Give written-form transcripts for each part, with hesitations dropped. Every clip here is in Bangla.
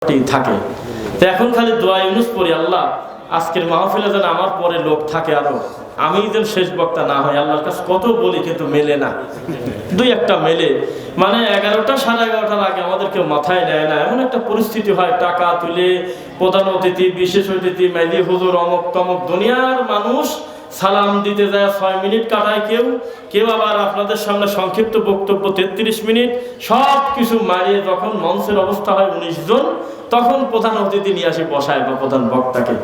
থাকে। তো এখন খালি দোয়া ইউনুস পড়ি, আল্লাহ আজকের মাহফিলে যেন আমার পরে লোক থাকে, আরো আমি যেন শেষ বক্তা না হয়। আল্লাহর কাছে কত বলি কিন্তু মেলে না, দুই একটা মেলে। মানে 11টা সাড়ে 11টার আগে আমাদের কেউ মাথায় নেয় না, এমন একটা পরিস্থিতি হয়। টাকা তুলে প্রধান অতিথি, বিশেষ অতিথি, মেহদি হুজুর, অমুক তমুক, দুনিয়ার মানুষ সালাম দিতে যায় 6 মিনিট কাটায় কেউ কেউ আবার আপনাদের সামনে সংক্ষিপ্ত বক্তব্য 33 মিনিট, সব কিছু মারিয়ে যখন মঞ্চের অবস্থা হয় 19 জন, তখন প্রধান অতিথি নিয়ে আসি বসায় বা প্রধান বক্তাকে।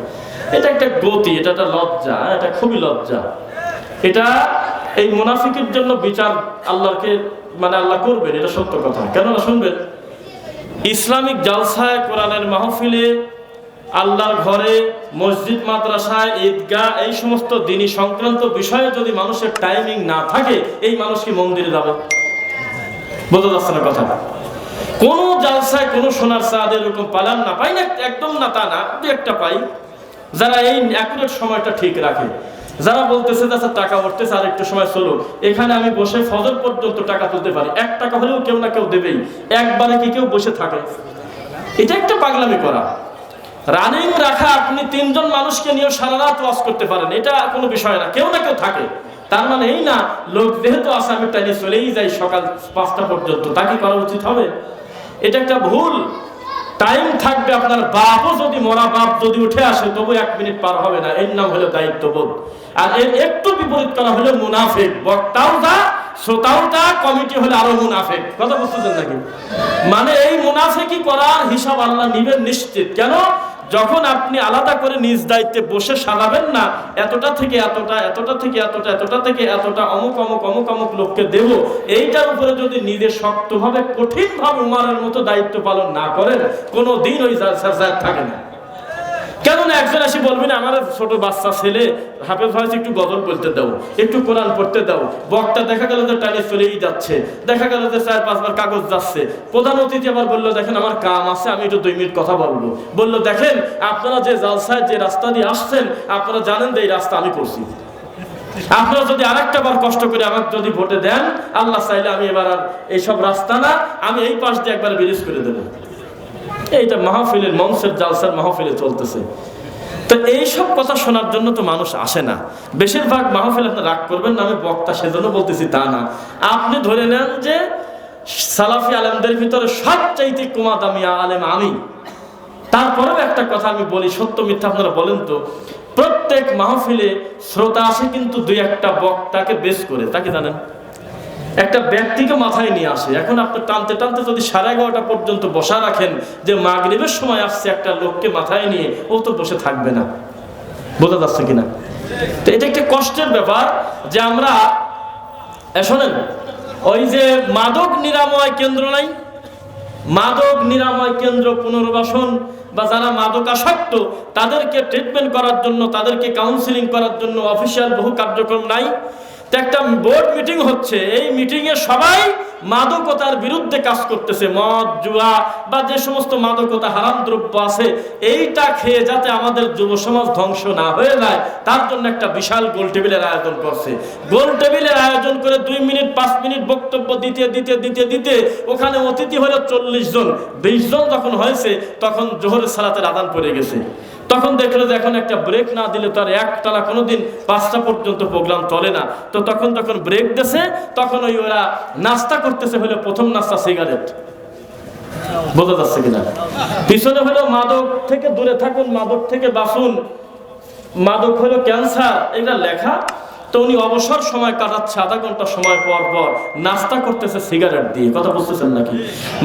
এটা একটা গতি, এটা একটা লজ্জা, এটা খুবই লজ্জা। এটা এই মুনাফিকের জন্য বিচার আল্লাহকে আল্লাহ করবেন, এটা সত্য কথা। কেননা শুনবেন, ইসলামিক জালসায়, কোরআনের মাহফিলে, আল্লাহর ঘরে, মসজিদ, মাদ্রাসায়, ঈদগাহ, এই সমস্ত দিনী সংক্রান্ত বিষয়ে যদি মানুষের টাইমিং না থাকে, এই মানুষ কি মন্দিরে যাবে? বোঝা যাচ্ছে না কথা? কোন জালসায় কোন সোনার চাঁদ এরকম পালান না, পাই না, একদম না তা না, দু একটা পাই যারা এই অ্যাকুরেট সময়টা ঠিক রাখে, যারা বলতেছে আচ্ছা টাকা উঠতেছে আর একটু সময় চলো, এখানে আমি বসে ফজর পর্যন্ত টাকা তুলতে পারি, 1 টাকা হলেও কেউ না কেউ দেবেই, একবারে কি কেউ বসে থাকে? এটা একটা পাগলামি করা। রানিং রাখা, আপনি 3 জন মানুষকে নিয়ে সারা রাত ওয়াজ করতে পারেন, এটা কোনো বিষয় না, কেউ না কেউ থাকে। তার মানে এই না লোক যেহেতু আসে আমি টাইমে চলেই যাই সকাল 5টা পর্যন্ত, তাকে করা উচিত হবে? এটা একটা ভুল। টাইম থাকবে। আপনার বাপও যদি, মরা বাপ যদি উঠে আসে, তবু 1 মিনিট পার হবে না, এর নাম হলো দায়িত্ববোধ। আর এর একটু বিপরীত করা হলো মুনাফিক। বক্তাও যা, শ্রোতাও তা, কমিটি হলে আরো মুনাফিক। কথা বুঝতেছেন নাকি? মানে এই মুনাফিকি করার হিসাব আল্লাহ নিবেন নিশ্চিত। কেন? যখন আপনি আলাদা করে নিজ দায়িত্বে বসে সাজাবেন না, এতটা থেকে এতটা, এতটা থেকে এতটা, এতটা থেকে এতটা, অমুক অমুক অমুক অমুক লোককে দেব, এইটার উপরে যদি নিজে শক্তভাবে, কঠিনভাবে উমারের মতো দায়িত্ব পালন না করেন, কোনো দিন ওই জায়গা থাকে না। কেননা একজন এসে বলবেন আমার ছোট বাচ্চা ছেলে হাফেজ হয়েছে, একটু গজল বলতে দাও, একটু কোরআন পড়তে দাও। বক্তা দেখা গেল যে টানে চলেই যাচ্ছে, দেখা গেল যে 4-5 বার কাগজ যাচ্ছে। প্রধান অতিথি আবার বললো দেখেন আমার কাম আছে, আমি একটু 2 মিনিট কথা বলবো। বললো দেখেন আপনারা যে জালসায় যে রাস্তা দিয়ে আসছেন, আপনারা জানেন যে এই রাস্তা আমি করছি, আপনারা যদি আরেকটা বার কষ্ট করে আমাকে যদি ভোটে দেন, আল্লাহ চাইলে আমি এবার আর এইসব রাস্তা না, আমি এই পাশ দিয়ে একবার ব্রিজ করে দেবো। এইটা মাহফিলের, মঞ্চের জালসার মাহফিলে চলতেছে। তো এইসব কথা শোনার জন্য তো মানুষ আসে না। বেশিরভাগ মাহফিল আপনি রাগ করবেন না, আমি বক্তা সেজন্য বলতেছি তা না। আপনি ধরে নেন যে সালাফি আলেমদের ভিতরে সবচাইতে কুমা দামি আলেম আমি। তারপরেও একটা কথা আমি বলি, সত্য মিথ্যা আপনারা বলেন তো, প্রত্যেক মাহফিলে শ্রোতা আসে কিন্তু 2-1টা বক্তাকে বেশ করে, তাকে জানেন, একটা ব্যক্তিকে মাথায় নিয়ে আসে। এখন আপনি টানতে টানতে যদি 11:30 পর্যন্ত বসা রাখেন, যে মাগরিবের সময় আসছে একটা লোককে মাথায় নিয়ে, ও তো বসে থাকবে না। বোঝা যাচ্ছে কিনা? তো এটা একটা কষ্টের ব্যাপার যে আমরা, শোনেন, ওই যে মাদক নিরাময় কেন্দ্র নাই, মাদক নিরাময় কেন্দ্র, পুনর্বাসন, বা যারা মাদকাসক্ত তাদেরকে ট্রিটমেন্ট করার জন্য, তাদেরকে কাউন্সিলিং করার জন্য অফিসিয়াল বহু কার্যক্রম নাই। তো একটা বোর্ড মিটিং হচ্ছে, এই মিটিংয়ে সবাই মাদকতার বিরুদ্ধে কাজ করতেছে। মদ, জুয়া বা যে সমস্ত মাদকতা, হারাম দ্রব্য আছে, এইটা খেয়ে যাতে আমাদের যুব সমাজ ধ্বংস না হয়ে যায়, তার জন্য একটা বিশাল গোল টেবিলের আয়োজন করছে। গোল টেবিলের আয়োজন করে 2 মিনিট 5 মিনিট বক্তব্য দিতে দিতে দিতে দিতে ওখানে অতিথি হলো 40 জন। 20 জন যখন হয়েছে, তখন জোহরের সালাতের আযান পড়ে গেছে। তখন দেখলো যে এখন একটা ব্রেক না দিলে তার একটানা কোনোদিন 5টা পর্যন্ত প্রোগ্রাম চলে না। তো তখন ব্রেক দিয়েছে, তখন ওরা নাস্তা করতেছে, হলো প্রথম নাস্তা সিগারেট। বোঝা যাচ্ছে কিনা? পিছনে হলো মাদক থেকে দূরে থাকুন, মাদক থেকে বাঁচুন, মাদক হলো ক্যান্সার, এটা লেখা। তো উনি অবসর সময় কাটাচ্ছে, আধা ঘন্টা সময় পর পর নাস্তা করতেছে সিগারেট দিয়ে। কথা বুঝতেছেন নাকি?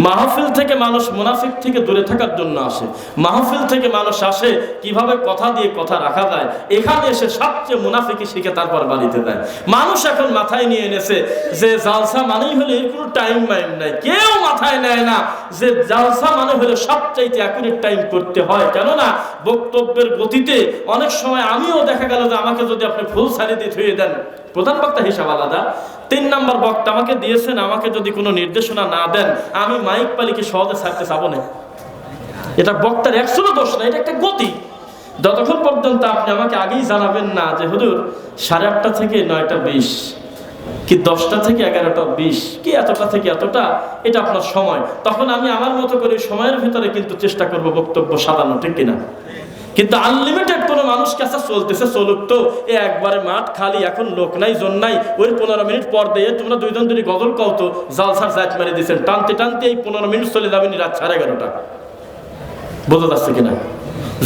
মাহফিল থেকে মানুষ মুনাফিক থেকে দূরে থাকার জন্য আসে। মাহফিল থেকে মানুষ আসে কিভাবে কথা দিয়ে কথা রাখা যায়, এখানে এসে সবচেয়ে মুনাফিকি শিখে তারপর বাড়িতে দেয়। মানুষ এখন মাথায় নিয়ে এনেছে যে জালসা মানেই হলে এর কোনো টাইম মাইম নাই। কেউ মাথায় নেয় না যে জালসা মানে হলে সবচাইতে অ্যাকুরেট টাইম করতে হয়। কেননা বক্তব্যের গতিতে অনেক সময় আমিও দেখা গেল যে আমাকে যদি আপনি ফুল সারি দিয়ে থুয়ে দেন, প্রধান বক্তা হিসাব আলাদা, 3 নাম্বার বক্তা আমাকে দিয়েছেন, আমাকে যদি কোনো নির্দেশনা না দেন, আমি মাইক পালিকে সহজে ছাড়তে চাবো না। এটা বক্তার 100 দোষ না, এটা একটা গতি। যতক্ষণ পর্যন্ত আপনি আমাকে আগেই জানাবেন না যে হুজুর 8:30 থেকে 9:20 কি 10টা থেকে 11টা 20 কি এতটা থেকে এতটা, এটা আপনার সময়। তখন আমি আমার মতো করে সময়ের ভিতরে কিন্তু চেষ্টা করব বক্তব্য সাজানো, ঠিক কিনা? কিন্তু আনলিমিটেড কোনো মানুষ কাছে চলতেছে, চলুক তো, এ একবারে মাঠ খালি, এখন লোক নাই জন নাই, ওই 15 মিনিট পর দিয়ে তোমরা দুইজন দুই গজল কও তো, জালসার জাত মেরে দিচ্ছেন, টানতে টানতে এই 15 মিনিট চলে যাবেন রাত 11:30। বোঝা যাচ্ছে কিনা?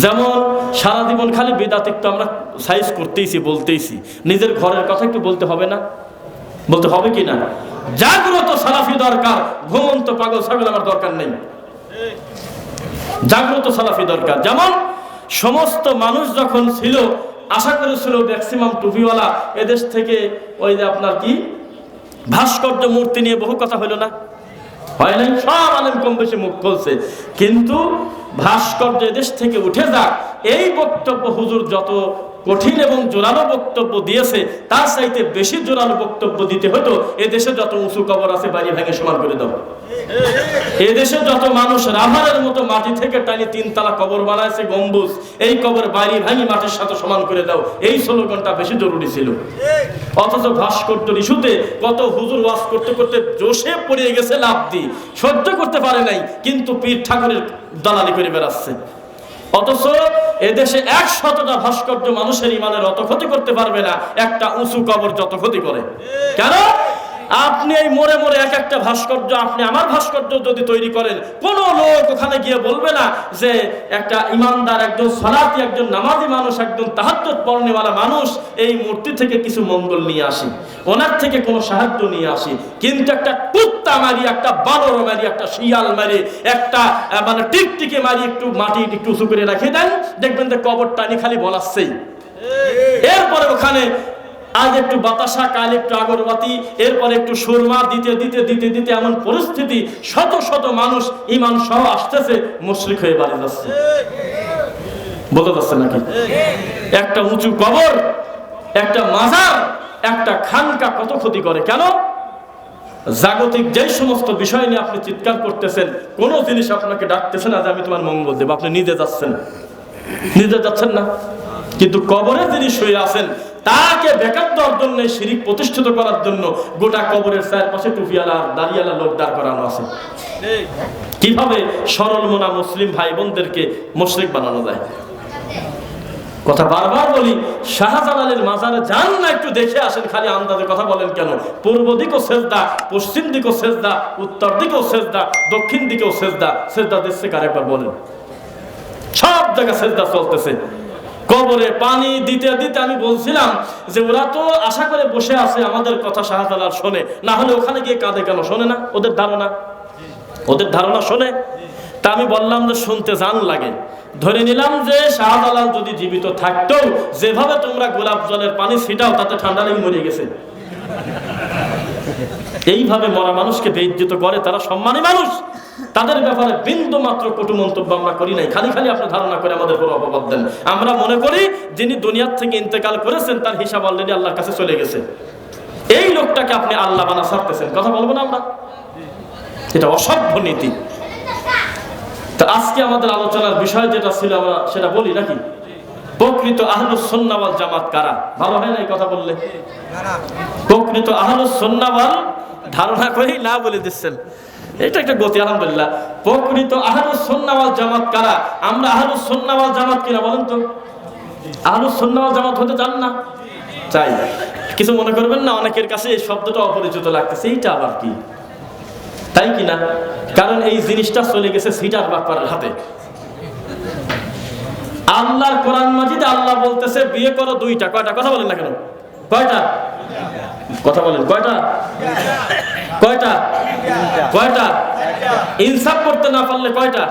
যেমন সারা জীবন খালি বেদাত একটু আমরা সাইজ করতেইছি, বলতেইছি, নিজের ঘরের কথা একটু বলতে হবে না? বলতে হবে কি না? জাগ্রত সালাফি দরকার, ঘুমন্ত পাগল ছাগল আমার দরকার নেই। জাগ্রত সালাফি দরকার। যেমন সমস্ত মানুষ যখন ছিল আশা করেছিল ম্যাক্সিমাম টুপিওয়ালা এদেশ থেকে ওই যে আপনার কি ভাস্কর্য মূর্তি নিয়ে বহু কথা হলো না? হয় নাই? সব আলেম কম বেশি মুখ খুলছে, কিন্তু ভাস্কর্য এদেশ থেকে উঠে যাক, এই বক্তব্য হুজুর যত কঠিন এবং জোরালো বক্তব্য দিয়েছে তার চাইতে বেশি জোরালো বক্তব্য দিতে হতো, এদেশে যত উঁচু কবর আছে বাড়ি ভেঙে সমান করে দাও। এদেশে যত মানুষ রাভারের মতো মাটি থেকে টানি 3 তলা কবর বানাইছে গম্বুজ, এই কবর বাড়ি ভাঙি মাটির সাথে সমান করে দাও, এই স্লোগানটা বেশি জরুরি ছিল। অথচ ভাস্কর্য ইস্যুতে কত হুজুর ওয়াজ করতে করতে জোশে পড়ে গেছে, লাভ দি সহ্য করতে পারে নাই, কিন্তু পীর ঠাকুরের দালালি করে বেড়াচ্ছে। অথচ এদেশে 100টা ভাস্কর্য মানুষের ইমানের অত ক্ষতি করতে পারবে না একটা উঁচু কবর যত ক্ষতি করে। কেন? আপনি এই মোড়ে মোড়ে এক একটা ভাস্কর্য, আপনি আমার ভাস্কর্য যদি তৈরি করেন, কোন লোক ওখানে গিয়ে বলবে না যে একটা ইমানদার, একজন সালাতি, একজন নামাজি মানুষ, একজন তাহাজ্জুদ পড়নেওয়ালা মানুষ এই মূর্তি থেকে কিছু মঙ্গল নিয়ে আসি, ওনার থেকে কোনো সাহায্য নিয়ে আসি। কিন্তু একটা কুত্তা মারি, একটা বানর মারি, একটা শিয়াল মারি, একটা মানে টিকটিকে মারি, একটু মাটি একটু উঁচু করে রেখে দেন, দেখবেন যে কবরটা খালি বলাচ্ছেই। এরপরে ওখানে আজ একটু বাতাসা, কাল একটু আগরবাতি, এরপরে একটু সুরমা দিতে দিতে দিতে দিতে এমন পরিস্থিতি, শত শত মানুষ ইমান সহ আসতেছে, মুশরিক হয়ে বাড়ি যাচ্ছে। বোঝা যাচ্ছে নাকি? একটা উঁচু কবর, একটা মাজার, একটা খানকা কত ক্ষতি করে। কেন? জাগতিক যে সমস্ত বিষয় নিয়ে আপনি চিৎকার করতেছেন, কোন জিনিস আপনাকে ডাকতেছে না যে আমি তোমার মঙ্গল দেব, আপনি নিজে যাচ্ছেন, নিজে যাচ্ছেন না। কিন্তু কবরে যিনি শুয়ে আছেন তাকে ব্যাকআপ দেওয়ার জন্য, শিরিক প্রতিষ্ঠিত করার জন্য গোটা কবরের চারপাশে টুপিওয়ালা দাড়িওয়ালা লোক দাঁড় করানো আছে। কিভাবে সরল মনা মুসলিম ভাই বোনদেরকে মুশরিক বানানো যায়? কথা বারবার বলি, শাহজালালের মাজারে যান না, একটু দেখে আসেন। খালি আন্দাজে কথা বলেন কেন? পূর্ব দিকেও সেজদা, পশ্চিম দিকেও সেজদা, উত্তর দিকেও সেজদা, দক্ষিণ দিকেও সেজদা। সেজদা দিচ্ছে কার একবার বলেন? সব জায়গায় সেজদা চলতেছে। কবরে পানি দিতে দিতে আমি বলছিলাম যে ওরা তো আশা করে বসে আছে আমাদের কথা শাহজালাল শোনে, না হলে ওখানে গিয়ে কাঁদে কেন? শোনে না? ওদের ধারণা শোনে। তা আমি বললাম যে শুনতে জান লাগে। ধরে নিলাম যে শাহজালাল যদি জীবিত থাকতো, যেভাবে তোমরা গোলাপ জলের পানি ছিটাও তাতে ঠান্ডা লেগে মরে গেছে। এইভাবে মরা মানুষকে বেইজ্জত করে, তারা সম্মানী মানুষ, তাদের ব্যাপারে বিন্দু মাত্র কটু মন্তব্য আমরা করি নাই। খালি খালি আপনি ধারণা করে আমাদের পুরো অপবাদ দেন। আমরা মনে করি যিনি দুনিয়ার থেকে ইন্তেকাল করেছেন তার হিসাব অলরেডি আল্লাহর কাছে চলে গেছে, এই লোকটাকে আপনি আল্লাহ বানা ছাড়তেছেন। কথা বলবো না আমরা? এটা অসভ্য নীতি। তো আজকে আমাদের আলোচনার বিষয় যেটা ছিল আমরা সেটা বলি নাকি? প্রকৃত আহলুস সুন্নাহ ওয়াল জামাত কারা? ভালো হয় না এই কথা বললে? প্রকৃত আহলুস সুন্নাহ ওয়াল, ধারণা করেই না বলে দিচ্ছেন, এটা একটা গতি। আলহামদুলিল্লাহ। প্রকৃত আহলুস সুন্নাহ ওয়াল জামাত কারা? আমরা আহলুস সুন্নাহ ওয়াল জামাত কিনা বলেন তো? আহলুস সুন্নাহ ওয়াল জামাত হতে চান না? চাই। কিছু মনে করবেন না, অনেকের কাছে এই শব্দটা অপরিচিত লাগতেছে, এইটা আবার কি? তাই কিনা? কারণ এই জিনিসটা চলে গেছে সিটার বাপারের হাতে। আল্লাহর কোরআন মাজিদে আল্লাহ বলতেছে বিয়ে করো 2টা। কয়টা? কথা বলেন না কেন? কয়টা? কথা বলেন। কয়টা? কয়টা? কয়টা? ইনসাফ করতে না পারলে কয়টা?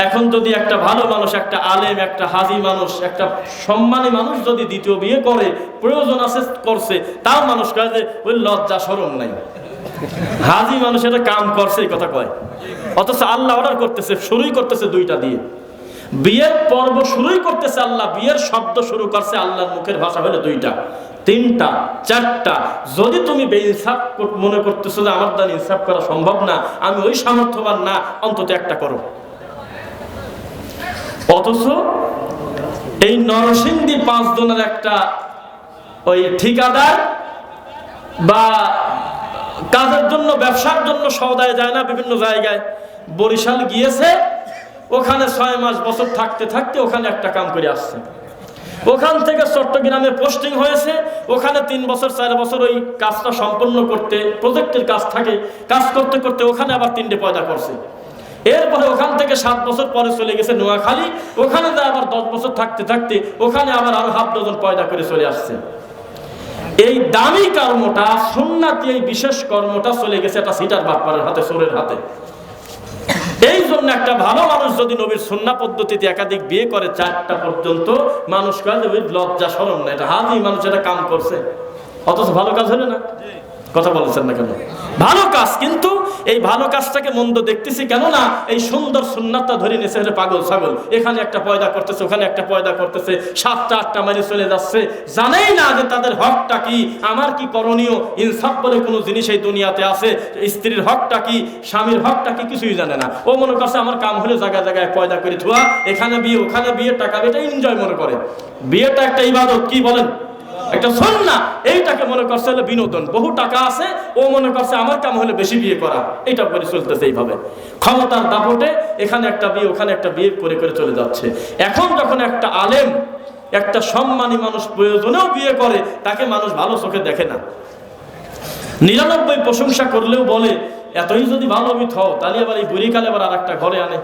এখন যদি একটা ভালো মানুষ, একটা আলেম, একটা হাজি মানুষ, একটা সম্মানী মানুষ যদি দ্বিতীয় বিয়ে করে, প্রয়োজন আছে করছে, তাও মানুষ কয় যে ওই লজ্জা শরম নাই, হাজি মানুষ এটা কাম করছে, এই কথা কয়। অথচ আল্লাহ অর্ডার করতেছে, শুরুই করতেছে 2টা দিয়ে। বিয়ের পর্ব শুরুই করতেছে আল্লাহ, বিয়ের শব্দ শুরু করছে আল্লাহর মুখের ভাষা হলো 2টা, 3টা, 4টা। যদি তুমি বেইনসাফ মনে করতেছো যে আমার দ্বারা ইনসাফ করা সম্ভব না, আমি ওই সামর্থ্যবান না, অন্তত একটা করো। অথচ এই নরসিংদী 5 জনের একটা ওই ঠিকাদার বা কাজের জন্য, ব্যবসার জন্য সওদায় যায় না বিভিন্ন জায়গায়, বরিশাল গিয়েছে, ওখানে 6 মাস বছর থাকতে থাকতে ওখানে একটা কাম করে আসছে। ওখান থেকে চট্টগ্রামে পোস্টিং হয়েছে, ওখানে 3 বছর 4 বছর ওই কাজটা সম্পন্ন করতে, প্রজেক্টের কাজ থাকে, কাজ করতে করতে ওখানে আবার 3টে পয়দা করছে। এরপরে ওখান থেকে 7 বছর পরে চলে গেছে নোয়াখালী, ওখানে যায় আবার 10 বছর থাকতে থাকতে ওখানে আবার আরো 1/2 ডজন পয়দা করে চলে আসছে। এই দামি কর্মটা, সুন্নাতি এই বিশেষ কর্মটা চলে গেছে একটা সিটার বাটপারের হাতে, চোরের হাতে। এই জন্য একটা ভালো মানুষ যদি নবীর সুন্নাহ পদ্ধতিতে একাধিক বিয়ে করে 4টা পর্যন্ত, মানুষ কয় যে লজ্জা শরম না, এটা হাজি মানুষ এটা কাম করছে, অথচ ভালো কাজ হলো না। কথা বলেছেন না কেন? ভালো কাজ, কিন্তু এই ভালো কাজটাকে মন্দ দেখতেছি কেন না? এই সুন্দর সুন্নাতটা ধরে নিয়েছে পাগল ছাগল, এখানে একটা পয়দা করতেছে, ওখানে একটা পয়দা করতেছে, 7টা 8টা মারি চলে যাচ্ছে, জানেই না যে তাদের হকটা কি, আমার কি করণীয়, ইনসাফ বলে কোনো জিনিস এই দুনিয়াতে আছে, স্ত্রীর হকটা কি, স্বামীর হকটা কি, কিছুই জানে না। ও মনে করছে আমার কাম হলে জায়গায় জায়গায় পয়দা করে ধোয়া, এখানে বিয়ে ওখানে বিয়ে, টাকা এটা এনজয় মনে করে। বিয়েটা একটা ইবাদত, কি বলেন, একটা সুন্নাহ, এইটাকে মনে করছে হলো বিনোদন। বহু টাকা আছে, ও মনে করছে আমার কাম হলে বেশি বিয়ে করা, এটা করে চলতেছে এইভাবে ক্ষমতার দাপটে, এখানে একটা বিয়ে ওখানে একটা বিয়ে করে করে চলে যাচ্ছে। এখন যখন একটা আলেম, একটা সম্মানী মানুষ প্রয়োজনেও বিয়ে করে, তাকে মানুষ ভালো চোখে দেখে না। 99 প্রশংসা করলেও বলে এতই যদি ভালো বিথ হও, তাহলে আবার এই বুড়িকালে আবার আর একটা ঘরে আনে,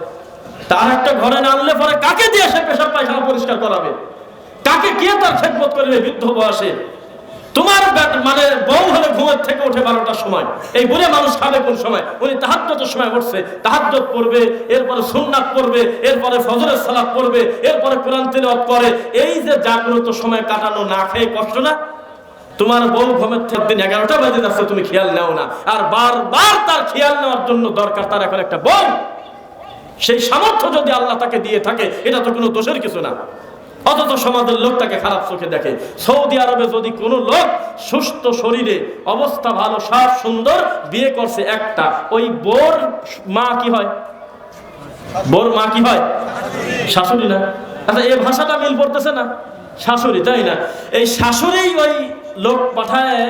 তার একটা ঘরে না আনলে পরে কাকে দিয়ে সে পেশাব পায়খানা পরিষ্কার করাবে, কাকে কে তার খেদমত করবে বৃদ্ধ বয়সে? তোমার মানে বউ হলে ঘুমের থেকে ওঠে 12টার সময়, এই বুড়ে মানুষ খাবে কোন সময়? উনি তাহাজ্জুদের সময় উঠছে, তাহাজ্জুদ পড়বে, এরপরে সুন্নাত পড়বে, এরপরে ফজরের সালাত পড়বে, এরপরে কোরআন তিলাওয়াত করে। এই যে জাগ্রত সময় কাটানো, না খেয়ে কষ্ট না? তোমার বউ ঘুমের থেকে দিন 11টা বাজে যাচ্ছে, তুমি খেয়াল নাও না, আর বারবার তার খেয়াল নেওয়ার জন্য দরকার তার এখন একটা বউ। সেই সামর্থ্য যদি আল্লাহ তাকে দিয়ে থাকে, এটা তো কোনো দোষের কিছু না, অথচ সমাজের লোক তাকে খারাপ চোখে দেখে। সৌদি আরবে যদি কোনো লোক সুস্থ শরীরে, অবস্থা ভালো, সব সুন্দর, বিয়ে করছে একটা, ওই বোর মা কি হয়? বোর মা কি হয়? শাশুড়ি না? আচ্ছা, এই ভাষাটা মিল পড়তেছে না? শাশুড়ি, তাই না? এই শাশুড়ি ওই লোক পাঠায়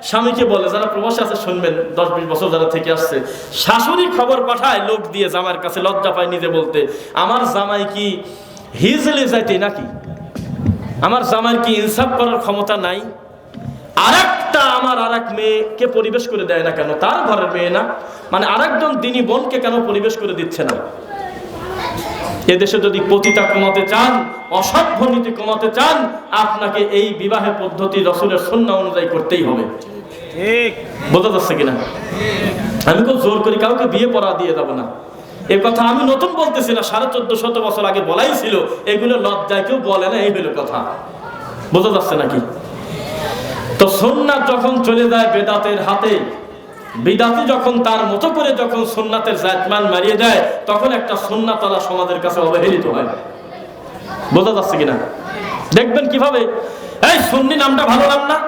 স্বামীকে বলে, যারা প্রবাসী আছে শুনবেন, 10-20 বছর যারা থেকে আসছে, শাশুড়ি খবর পাঠায় লোক দিয়ে জামাইয়ের কাছে, লজ্জা পায় নিজে বলতে, আমার জামাই কি হিজলে যাইতে নাকি? আমার জামাইয়ের কি ইনসাফ করার ক্ষমতা নাই? আরেকটা আমার আরেক মেয়েকে পরিবেশ করে দেয় না কেন? তার ঘরের মেয়ে না, মানে আরেকজন দিনী বোনকে কেন পরিবেশ করে দিচ্ছে না? এদেশে যদি পতিতা কমাতে চান, অসভ্য নীতি কমাতে চান, আপনাকে এই বিবাহের পদ্ধতি রাসূলের সুন্নাহ অনুযায়ী করতেই হবে। ঠিক বোঝা যাচ্ছে কিনা? আমি খুব জোর করি কাউকে বিয়ে পড়া দিয়ে যাব না, এই কথা আমি নতুন বলতেছি না, 1450 বছর আগে বলাই ছিল। এগুলো লজ্জায় কেউ বলে না, এই হলো কথা। বোঝা যাচ্ছে নাকি? তো সুন্নাত যখন চলে যায় বেদাতের হাতে, বিদাতি যখন তার মতো করে যখন সুন্নাতের জাতমান মারিয়ে দেয়, তখন একটা সুন্নাতওয়ালা সমাজের কাছে অবহেলিত হয়। বোঝা যাচ্ছে কিনা? দেখবেন কিভাবে, এই সুন্নি নামটা ভালো নাম না?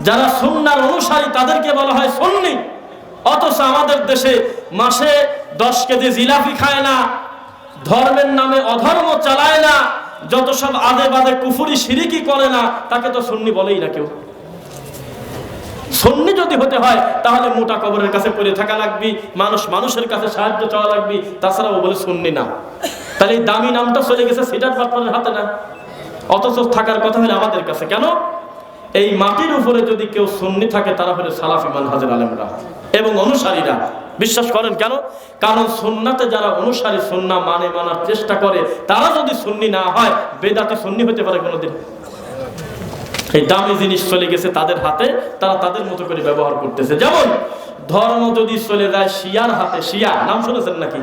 যারা সুন্নার অনুসারী তাদেরকে বলা হয় সুন্নি, অথচ আমাদের দেশে মাসে 10 কেজি জিলাপি খায় না, ধর্মের নামে অধর্ম চালায় না, যত সব আদে বাদে কুফরি শিরিকি করে না, তাকে তো সুন্নি বলেই না কেউ। সুন্নি যদি হতে হয় তাহলে মোটা কবরের কাছে পড়ে থাকা লাগবে, মানুষের কাছে সাহায্য চাওয়া লাগবে, তাছাড়া ও বলে সুন্নি না। তাহলে এই দামি নামটা চলে গেছে সিটার বাটপারের হাতে না, অথচ থাকার কথা হলে আমাদের কাছে। কেন? এই মাটির উপরে যদি কেউ সুন্নি থাকে, তারা হলো সালাফি মানহাজের আলেমরা এবং অনুসারীরা। বিশ্বাস করেন কেন? কারণ সুন্নাতে যারা অনুসারী, সুন্নাহ মানে মানার চেষ্টা করে, তারা যদি সুন্নি না হয়, বেদাতি সুন্নি হতে পারে কোনোদিন? এই দামি জিনিস চলে গেছে তাদের হাতে, তারা তাদের মতো করে ব্যবহার করতেছে। যেমন ধর্ম যদি চলে যায় শিয়ার হাতে, শিয়া নাম শুনেছেন নাকি?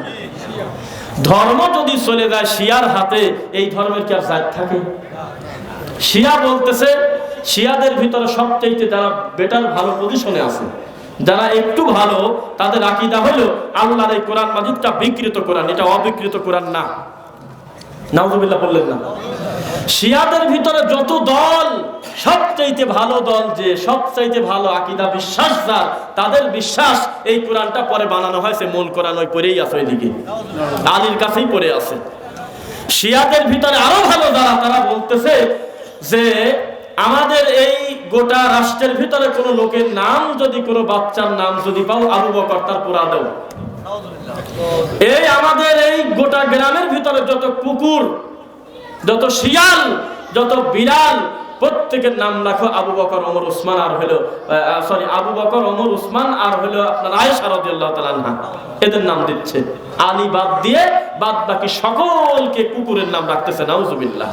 ধর্ম যদি চলে যায় শিয়ার হাতে, এই ধর্মের কি আর জাত থাকে? শিয়া বলতেছে, শিয়াদের ভিতরে সবচেয়ে যারা বেটার ভালো পজিশনে আছে, যারা একটু ভালো, তাদের আকীদা হলো আল্লাহর এই কোরআন মাজিদটা বিকৃত কোরআন, এটা অবিকৃত কোরআন না। নাউযুবিল্লাহ বললেন না? শিয়াদের ভিতরে যত দল, সবচাইতে ভালো দল, যে সবচাইতে ভালো আকীদা বিশ্বাস যার, তাদের বিশ্বাস এই কোরআনটা পরে বানানো হয়েছে, মূল কোরআন ওই পরেই আছে, ওইদিকে আলীর কাছেই পড়ে আছে। শিয়াদের ভিতরে আরো ভালো যারা, তারা বলতেছে যে আমাদের এই গোটা রাষ্ট্রের ভিতরে কোনো লোকের নাম যদি, কোনো বাচ্চার নাম যদি পাও আবু বকর, তার পুরা দাও। এই আমাদের এই গোটা গ্রামের ভিতরে যত কুকুর, যত শিয়াল, যত বিড়াল, প্রত্যেকের নাম রাখো আবু বকর, ওমর, উসমান, আর হলো আবু বকর, ওমর, উসমান, আর হলো আপনার আয়েশা রাদিয়াল্লাহু তাআলা আনহা, এদের নাম দিচ্ছে। আলী বাদ দিয়ে বাদ বাকি সকলকে কুকুরের নাম রাখতেছে। নাউজুবিল্লাহ।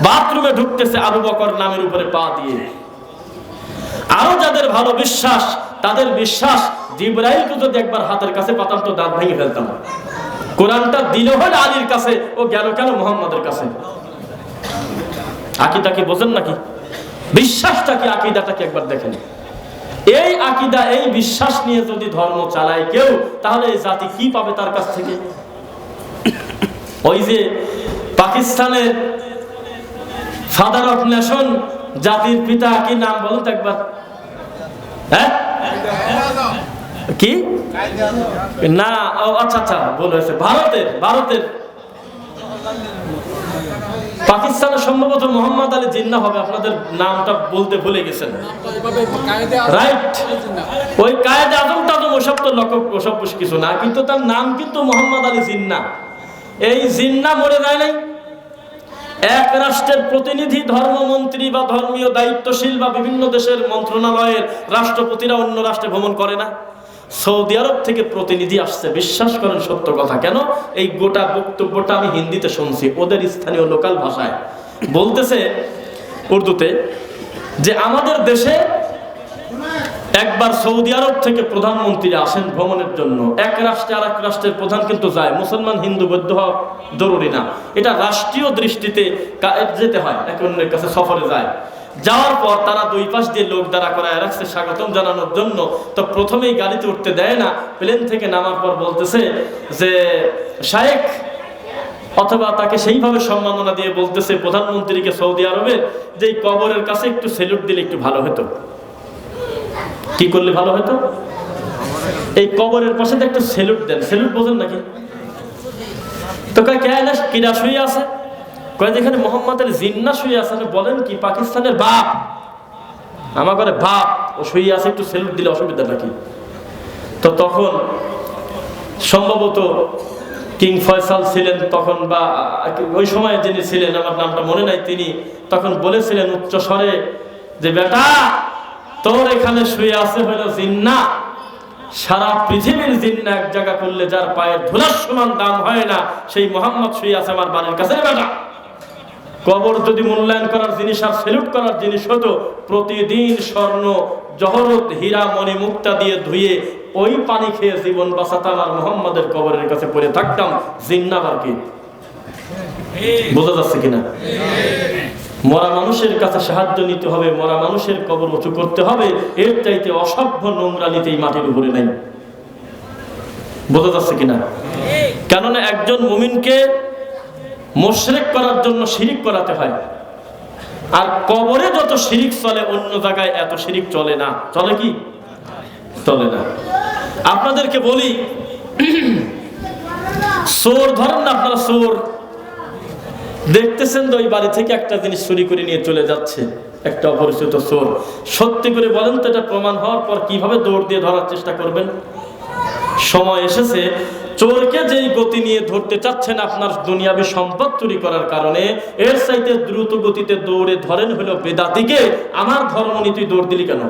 বাথরুমে ঢুকতেছে আবু বকর নামের উপরে পা দিয়ে। আরো যাদের ভালো বিশ্বাস, তাদের বিশ্বাস জিবরাইলকে যদি একবার হাতের কাছে পাতাম তো দাঁত ভেঙে ফেলতাম। কোরআনটা দিল হল আলীর কাছে, ও গেল কেন মুহাম্মাদের কাছে? আকীদা কি বোঝেন নাকি? বিশ্বাসটা কি, আকীদাটা কি একবার দেখেন। এই আকীদা, এই বিশ্বাস নিয়ে যদি ধর্ম চালায় কেউ, তাহলে এই জাতি কি পাবে তার কাছ থেকে? ওই যে পাকিস্তানের ফাদার অফ নেশন, জাতির পিতা, কি নাম বলুন তো একবার? হ্যাঁ, কি না, আচ্ছা আচ্ছা ভুল হয়েছে, ভারতের পাকিস্তানের সম্ভবত মোহাম্মদ আলী জিন্নাহ হবে, আপনাদের নামটা বলতে ভুলে গেছেন, রাইট? ওই কায়েদে আজম টাজম ওসব তো লকব ওসব কিছু না, কিন্তু তার নাম কিন্তু মোহাম্মদ আলী জিন্নাহ। এই জিন্নাহ মরে যায় নাই। এক রাষ্ট্রের প্রতিনিধি, ধর্মমন্ত্রী বা ধর্মীয় দায়িত্বশীল বা বিভিন্ন দেশের মন্ত্রণালয়ের রাষ্ট্রপতিরা অন্য রাষ্ট্রে ভ্রমণ করে না? সৌদি আরব থেকে প্রতিনিধি আসছে, বিশ্বাস করেন সত্য কথা। কেন? এই গোটা বক্তব্যটা আমি হিন্দিতে শুনছি, ওদের স্থানীয় লোকাল ভাষায় বলতেছে, উর্দুতে, যে আমাদের দেশে একবার সৌদি আরব থেকে প্রধানমন্ত্রী আসেন ভ্রমণের জন্য। এক রাষ্ট্রে আর এক রাষ্ট্রের প্রধান কিন্তু যায়, মুসলমান হিন্দু বৌদ্ধ হওয়া জরুরি না, এটা রাষ্ট্রীয় দৃষ্টিতে যেতে হয়, এক অন্যের কাছে সফরে যায়। যাওয়ার পর তারা দুই পাশ দিয়ে লোক দাঁড়া করায় রাখছে স্বাগতম জানানোর জন্য। তো প্রথমেই গাড়িতে উঠতে দেয় না, প্লেন থেকে নামার পর বলতেছে যে শায়েখ, অথবা তাকে সেইভাবে সম্মাননা দিয়ে বলতেছে প্রধানমন্ত্রীকে সৌদি আরবের, যে এই কবরের কাছে একটু সেলুট দিলে একটু ভালো হতো। কি করলে ভালো হতো? এই কবরের পাশে একটু সেলুট দেন। সেলুট বোঝেন নাকি? তো কয় কে না, কিরা শুয়ে আছে? কয় যেখানে মোহাম্মদের জিন্নাহ শুয়ে আছে। বলেন কি? পাকিস্তানের বাপ, আমার ঘরে বাপ, ও শুয়ে আছে, একটু সেলুট দিলে অসুবিধা নাকি? তো তখন সম্ভবত কিং ফয়সাল ছিলেন তখন, বা ওই সময় যিনি ছিলেন, আমার নামটা মনে নাই, তিনি তখন বলেছিলেন উচ্চ স্বরে যে বেটা, তোর এখানে শুয়ে আছে হলো জিন্নাহ। সারা পৃথিবীর জিন্নাহ এক জায়গা করলে যার পায়ের ধুলার সমান দাম হয় না, সেই মোহাম্মদ শুয়ে আছে আমার বাড়ির কাছে। বেটা, কবর যদি মূল্যায়ন করার জিনিস আর সেলুট করার জিনিস হতো, প্রতিদিন স্বর্ণ জহরত হীরা মণি মুক্তা দিয়ে ধুয়ে ওই পানি খেয়ে জীবন বাঁচাতাম, আর মোহাম্মদের কবরের কাছে পড়ে থাকতাম। জিন্নাহ আর কি? বোঝা যাচ্ছে কিনা? মরা মানুষের কাছে সাহায্য নিতে হবে, মরা মানুষের কবর উঁচু করতে হবে, এর চাইতে অসভ্য নোংরা নিতে এই মাটির উপরে নাই। বোঝা যাচ্ছে কিনা? কেননা একজন মুমিনকে মুশরিক করার জন্য শিরিক করাতে হয়, আর কবরে যত শিরিক চলে অন্য জায়গায় এত শিরিক চলে না। চলে কি? চলে না। আপনাদেরকে বলি, চোর ধরেন না, আপনারা চোর দেখতেছেন তো, ওই বাড়ি থেকে একটা জিনিস চুরি করে নিয়ে চলে যাচ্ছে, একটা অপরিচিত চোর। সত্যি করে বলেন তো, এটা প্রমাণ হওয়ার পর কিভাবে দৌড় দিয়ে ধরার চেষ্টা করবেন? সময় এসেছে, চোরকে যেই গতি নিয়ে ধরতে চাচ্ছেন আপনার দুনিয়াবি সম্পদ চুরি করার কারণে, এর চাইতে দ্রুত গতিতে দৌড়ে ধরেন হলো বেদাতিকে। আমার ধর্ম নিয়ে তুই দৌড় দিলি কেন?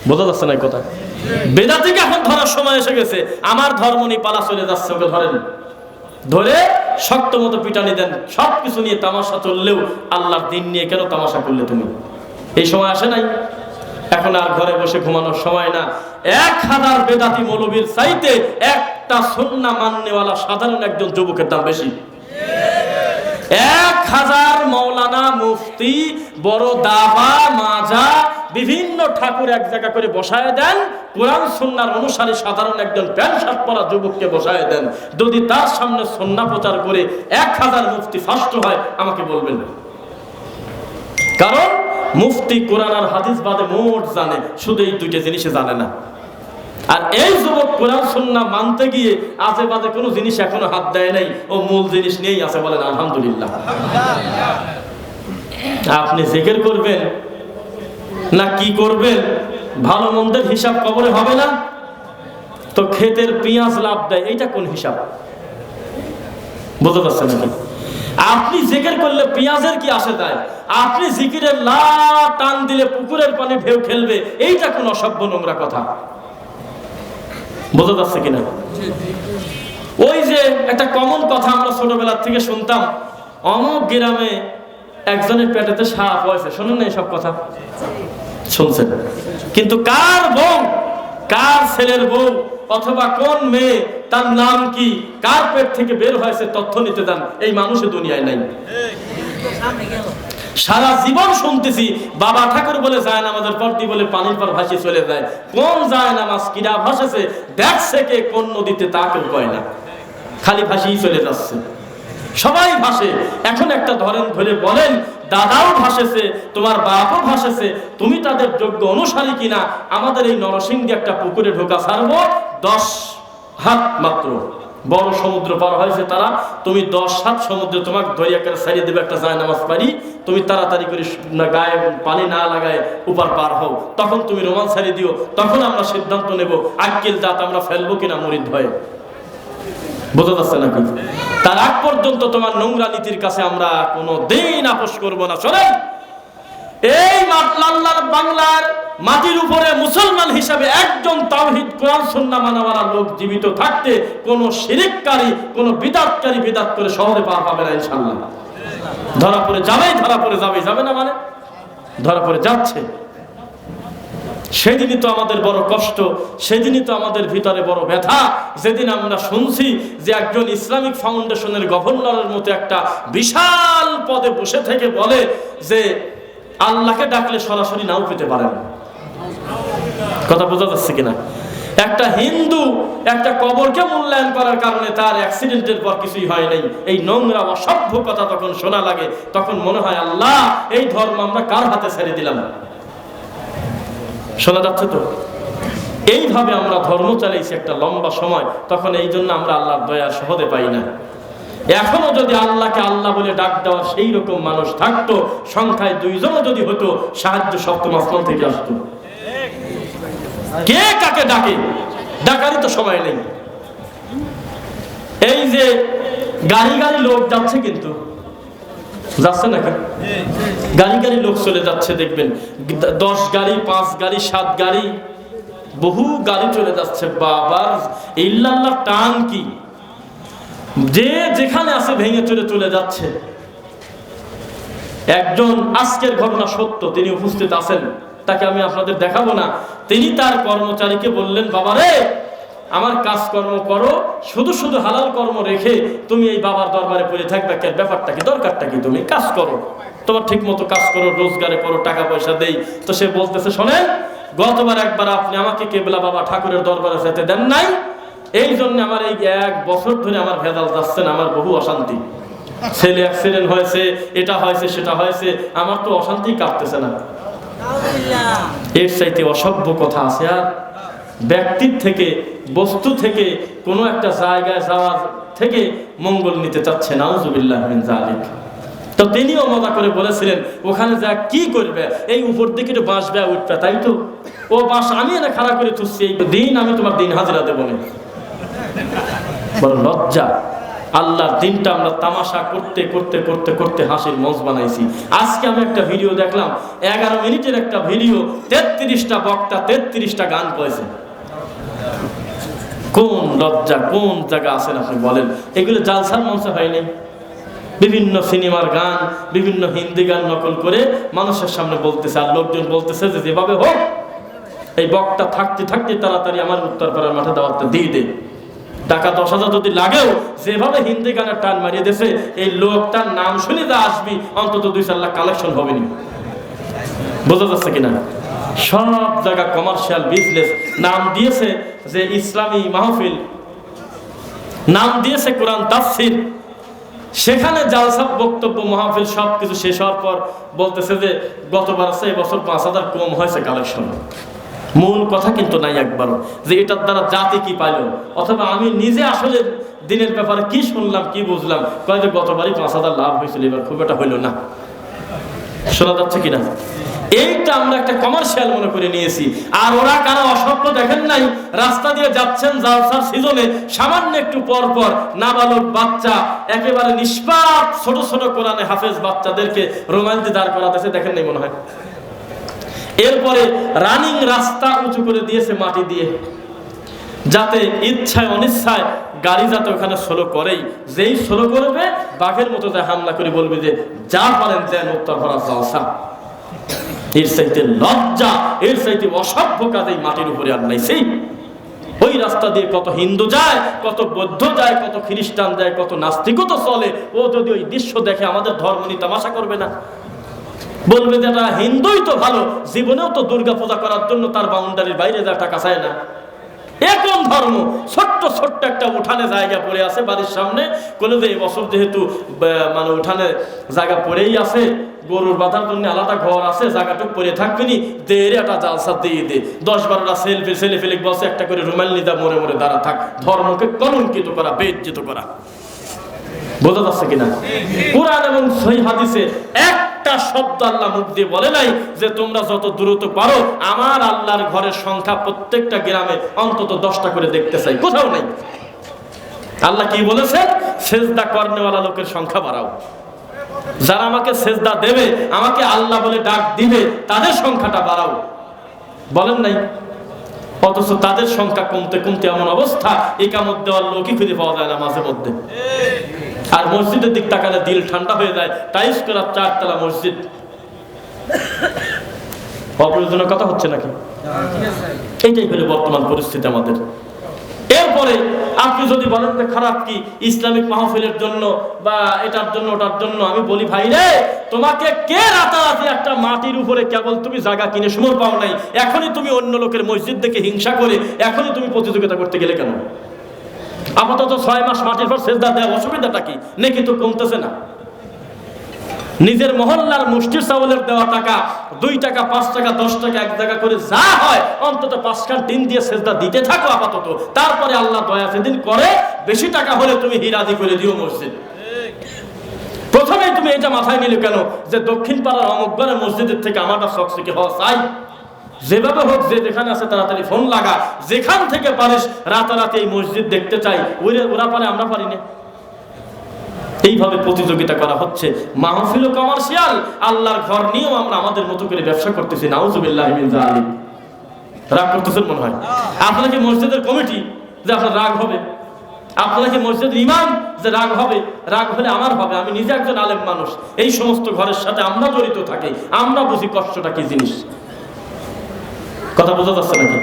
বোঝা যাচ্ছে না কথা? বেদাতিকে এখন ধরার সময় এসে গেছে, আমার ধর্ম নিয়ে পালা চলে যাচ্ছে, ওকে ধরেন, ধরে শক্ত মতো পিটানি দেন। সবকিছু নিয়ে তামাশা চললেও আল্লাহর দিন নিয়ে কেন তামাশা করলে তুমি? এই সময় আসে নাই? এখন আর ঘরে বসে ঘুমানোর সময় না। 1000 বেদাতি মৌলবীর চাইতে একটা সুন্নাহ মাননেওয়ালা সাধারণ একজন যুবকের দাম বেশি। 1000 মাওলানা, মুফতি, বড় দাবা, মাজা, বিভিন্ন ঠাকুর এক জায়গা করে বসায় দেন, কোরআন সুন্নাহর অনুসারী সাধারণ একজন প্যান্ট শার্ট পরা যুবককে বসায় দেন। যদি তার সামনে সুন্নাহ প্রচার করে 1000 মুফতি ফার্স্ট হয়, আমাকে বলবেন। কারণ মুফতি কোরআন আর হাদিস বাদে মোট জানে, শুধু এই দুইটা জিনিসে জানে না। আর এই যুবক কোরআন সুন্নাহ মানতে গিয়ে আজে বাজে কোনো জিনিস এখনো হাত দেয় নাই, ও মূল জিনিস নিয়েই আছে। বলেন আলহামদুলিল্লাহ। আপনি জিকির করবেন না কি করবেন? ভালো মন্দের হিসাব কবরে হবে না তো? ক্ষেতের পেঁয়াজ লাভ দেয়, এইটা কোন হিসাব? বুঝতে পারছেন নাকি? আপনি জিকির করলে পেঁয়াজের কি আসে যায়? আপনি জিকিরের লা টান দিলে পুকুরের পানি ঢেউ খেলবে, এইটা কোন অসভ্য নোংরা কথা? বুঝতে পারছে কিনা? ওই যে একটা কমন কথা আমরা ছোটবেলা থেকে শুনতাম, অমুক গ্রামে একজনের পেটেতে সাপ হয়েছে, শোনেন না এইসব কথা? শুনছেন? কিন্তু কার বউ, কার ছেলের বউ অথবা কোন মেয়ে, তার নাম কি, কার পেট থেকে বের হয়েছে তথ্য নিতে দেন, এই মানুষের দুনিয়ায় নাই। সারা জীবন শুনতেছি বাবা ঠাকুর বলে যায় নামাজের পরটি বলে পানির পর ভাসিয়ে চলে যায়। কোন যায় নামাজ কিরা ভাসেছে দেখছে কে, কোন নদীতে তা কেউ কয় না, খালি ভাসিয়ে চলে যাচ্ছে। সবাই ভাসে। এখন একটা ধরেন ধরে বলেন দাদাও ভাসেছে, তোমার বাপও ভাসেছে, তুমি তাদের যোগ্য অনুসারী কিনা? আমাদের এই নরসিংদী একটা পুকুরে ঢোকা ছাড়বো 10 হাত মাত্র, বড় সমুদ্র পার হয়েছে তারা। তুমি 10 হাত সমুদ্রে তোমাকে ধরে একটা ছাড়িয়ে দেবে একটা যায় নামাজ পারি, তুমি তাড়াতাড়ি করে গায়ে পানি না লাগায় উপার পার হও, তখন তুমি রোমান ছাড়িয়ে দিও, তখন আমরা সিদ্ধান্ত নেব আক্কেল জাত আমরা ফেলবো কিনা মুরিদ হয়ে। বোঝা যাচ্ছে নাকি? তার আগ পর্যন্ত তোমার নোংরা নীতির কাছে আমরা কোনো দিন আপোষ করবো না। শোনেন, এই আল্লাহর বাংলার মাটির উপরে মুসলমান হিসাবে একজন তাওহীদ কোরআন সুন্নাহ মানাওয়ালা লোক জীবিত থাকতে কোন শিরিককারী, কোন বিদআতকারী বিদআত করে শহরে পার পাবে না ইনশাআল্লাহ। ধরা পড়ে যাবেই, ধরা পড়ে যাবেই, যাবে না মানে ধরা পড়ে যাচ্ছে। সেদিনই তো আমাদের বড় কষ্ট, সেদিনই তো আমাদের ভিতরে বড় ব্যথা, যেদিন আমরা শুনছি যে একজন ইসলামিক ফাউন্ডেশনের গভর্নরের মতো একটা বিশাল পদে বসে থেকে বলে যে আল্লাহকে ডাকলে সরাসরি নাও পেতে পারেন। কথা বোঝা যাচ্ছে কিনা? একটা হিন্দু একটা কবরকে মূল্যায়ন করার কারণে তার অ্যাক্সিডেন্টের পর কিছুই হয় নাই, এই নোংরা অসভ্য কথা তখন শোনা লাগে, তখন মনে হয় আল্লাহ এই ধর্ম আমরা কার হাতে ছেড়ে দিলাম। শোনা যাচ্ছে তো? এইভাবে আমরা ধর্ম চালাইছি একটা লম্বা সময়, তখন এই জন্য আমরা আল্লাহর দয়ার সহজে পাই না। এখনো যদি আল্লাহকে আল্লাহ বলে ডাক দেওয়ার সেই রকম মানুষ থাকতো, সংখ্যায় 2 জনও যদি হতো, সাহায্য সপ্তম আসমান থেকে আসতো। কে কাকে ডাকে? ডাকারই তো সময় নেই। এই যে গাড়ি গাড়ি লোক যাচ্ছে, কিন্তু যাচ্ছে নাকি? গাড়ি গাড়ি লোক চলে যাচ্ছে, দেখবেন 10 গাড়ি 5 গাড়ি 7 গাড়ি বহু গাড়ি চলে যাচ্ছে। বাবার ইল্লাল্লাহ টান কি! যে যেখানে আছে ভেঙে চলে যাচ্ছে। একজন, আজকের ঘটনা সত্য, তিনি উপস্থিত আছেন, তাকে আমি আপনাদের দেখাবো না। তিনি তার কর্মচারীকে বললেন, বাবা রে আমার কাজকর্ম করো, শুধু শুধু হালাল কর্ম রেখে তুমি এই বাবার দরবারে পড়ে থাকবে, ব্যাপারটা কি, দরকারটা কি? তুমি কাজ করো, তোমার ঠিক মতো কাজ করো, রোজগারে করো, টাকা পয়সা দেই। তো সে বলতেছে, শোনেন, গতবার একবার আপনি আমাকে কেবলা বাবা ঠাকুরের দরবারে যেতে দেন নাই, এই জন্য আমার এই 1 বছর ধরে আমার ভেজাল যাচ্ছে না, আমার বহু অশান্তি, ছেলে অ্যাক্সিডেন্ট হয়েছে, এটা হয়েছে সেটা হয়েছে, আমার তো অশান্তি কাটতেছে না। এর চাইতে অসভ্য কথা আছে? আর ব্যক্তির থেকে, বস্তু থেকে, কোনো একটা জায়গায় যাওয়ার থেকে মঙ্গল নিতে চাচ্ছে, নাউজুবিল্লাহ মিন যালিক। তো তিনিও মজা করে বলেছিলেন, ওখানে যা কি করবে, এই উপর দিকে একটু বাঁশ বেয়া উঠবে, তাই তো ও বাঁশ আমি এনে খাড়া করে তুলছি, এই দিন আমি তোমার দিন হাজিরা দেবো না। বড় লজ্জা। আল্লাহর দিনটা আমরা তামাশা করতে করতে করতে করতে হাসির মঞ্চ বানাইছি। আজকে আমি একটা ভিডিও দেখলাম, 11 মিনিটের একটা ভিডিও, 33টা বক্তা 33টা গান করেছে। কোন লজ্জা, কোন জায়গা আছেন আপনি বলেন? এগুলো জালসার মঞ্চে হয়নি। বিভিন্ন সিনেমার গান, বিভিন্ন হিন্দি গান নকল করে মানুষের সামনে বলতেছে, আর লোকজন বলতেছে যে যেভাবে হোক এই বক্তা থাকতে থাকতে তাড়াতাড়ি আমার উত্তরপাড়ার মাঠে দাওয়াতটা দিয়ে দে, টাকা 10,000 যদি লাগেও যেভাবে হিন্দি গানের টান মারিয়ে দিয়েছে, এই লোকটার নাম শুনে যা আসবি অন্তত 2-4 লাখ কালেকশন হবে না। বোঝা যাচ্ছে কিনা? সব জায়গা কমার্শিয়াল বিজনেস। নাম দিয়েছে যে ইসলামী মাহফিল, নাম দিয়েছে কোরআন তাফসীর, সেখানে জালসা, বক্তব্য, মাহফিল সবকিছু শেষ হওয়ার পর বলতেছে যে গতবার আছে এবছর 5,000 কম হয়েছে কালেকশন। মূল কথা কিন্তু নাই একবারও যে এটার দ্বারা জাতি কি পাইল, অথবা আমি নিজে আসলে দিনের ব্যাপারে কি শুনলাম, কি বুঝলাম, কয় যে গতবারই 5,000 লাভ হয়েছিল, এবার খুব একটা হইল না। শোনা যাচ্ছে কিনা? এইটা আমরা একটা কমার্শিয়াল মনে করে নিয়েছি। আর ওরা কারো অসভ্য দেখেন নাই, রাস্তা দিয়ে যাচ্ছেন জালসার সিজনে, সামান্য একটু পর পর নাবালক বাচ্চা, একেবারে নিষ্পাপ ছোট ছোট কোরআনে হাফেজ বাচ্চাদেরকে রোমান্সে দাঁড় করাতেছে, দেখেন নাই মনে হয়? এরপরে রানিং রাস্তা উঁচু করে দিয়েছে মাটি দিয়ে, যাতে ইচ্ছায় অনিচ্ছায় গাড়ি যাতে ওখানে স্লো করেই, যেই স্লো করবে বাঘের মতো যায় হামলা করে বলবে যে যা পারেন দেন, উত্তর ভরা জালসা। এর চাইতে লজ্জা, এর চাইতে অসভ্য কাজ এই মাটির উপরে আর নাই। সেই ওই রাস্তা দিয়ে কত হিন্দু যায়, কত বৌদ্ধ যায়, কত খ্রিস্টান যায়, কত নাস্তিকও তো চলে। ও যদি ওই দৃশ্য দেখে আমাদের ধর্ম নিয়ে তামাশা করবে না? বলবে যে এটা হিন্দুই তো ভালো, জীবনেও তো দুর্গা পূজা করার জন্য তার বাউন্ডারির বাইরে যা টাকা চায় না। এখন ধর্ম ছোট্ট ছোট্ট একটা উঠানে জায়গা পড়ে আছে বাড়ির সামনে, কোনো যে বছর যেহেতু মানে উঠানে জায়গা পড়েই আছে, গরুর বাঁধার জন্য আলাদা ঘর আছে, জায়গাটুক পরে থাকবে নি, দের একটা জালসা দিয়ে দে, 10-12টা সেলফি ছেলে ফেলে বসে একটা করে রুমাল নিদা মরে মরে দাঁড়া থাক। ধর্মকে কলঙ্কিত করা, বেইজ্জত করা। বোঝা যাচ্ছে কিনা? কোরআন এবং সহিহ হাদিসে একটা শব্দ আল্লাহ মুখ দিয়ে বলে নাই যে তোমরা যত দ্রুত পারো আমার আল্লাহর ঘরের সংখ্যা প্রত্যেকটা গ্রামে অন্তত 10টা করে দেখতে চাই, কোথাও নাই। আল্লাহ কি বলেছেন? সেজদা করনেওয়ালা লোকের সংখ্যা বাড়াও। যারা আমাকে সেজদা দেবে, আমাকে আল্লাহ বলে ডাক দিবে, তাদের সংখ্যাটা বাড়াও, বলেন নাই? অথচ তাদের সংখ্যা কমতে কমতে এমন অবস্থা, ইকামত দেওয়ার লোকই খুঁজে পাওয়া যায় না মাঝে মধ্যে। আর মসজিদের দিক তাকালে দিল ঠান্ডা হয়ে যায়, টাইস করা 4 তলা মসজিদ। অপ্রয়োজনীয় কথা হচ্ছে নাকি? এইটাই হলো বর্তমান পরিস্থিতি আমাদের। এরপরে আপনি যদি বলেন যে খারাপ কি ইসলামিক মাহফিলের জন্য বা এটার জন্য ওটার জন্য, আমি বলি ভাই রে, তোমাকে কে রাতারাতি একটা মাটির উপরে কেবল তুমি জায়গা কিনে সময় পাও নাই, এখনই তুমি অন্য লোকের মসজিদ দেখে হিংসা করে এখনই তুমি প্রতিযোগিতা করতে গেলে কেন? আপাতত 6 মাস মাটির পর সেজদা দেওয়া, অসুবিধাটা কি? নেকি তো কমতেছে না। নিজের মহল্লার মুষ্টির চাউলের দেওয়া টাকা 2 টাকা 5 টাকা 10 টাকা এক জায়গা করে যা হয় অন্তত 5 খান টিন দিয়ে সেজদা দিতে থাকো আপাতত। তারপরে আল্লাহ দয়া সেদিন করে, বেশি টাকা হলে তুমি হিরাদি করে দিও মসজিদ। প্রথমেই তুমি এটা মাথায় নিলে কেন যে দক্ষিণ পাড়ার অমুক ঘরের মসজিদের থেকে আমারটা সকসিকে হওয়া চাই? যেভাবে হোক, যে যেখানে আছে তাড়াতাড়ি ফোন লাগা, যেখান থেকে পারিস রাতারাতি এই মসজিদ দেখতে চাই। ওরা পারে, আমরা পারি না। এইভাবে প্রতিযোগিতা করা হচ্ছে। মাহফিল কমার্শিয়াল, আল্লাহর ঘর নিয়েও আমরা আমাদের মতো করে ব্যবসা করতেছি। নাউজুবিল্লাহি মিন যালিক। রাগ করতেছেন মনে হয়? আপনারা কি মসজিদের কমিটি যে আপনার রাগ হবে? আপনারা কি মসজিদের ইমাম যে রাগ হবে? রাগ হলে আমার হবে, আমি নিজে একজন আলেম মানুষ। এই সমস্ত ঘরের সাথে আমরা জড়িত থাকি, আমরা বুঝি কষ্টটা কি জিনিস। কথা বোঝা যাচ্ছে নাকি?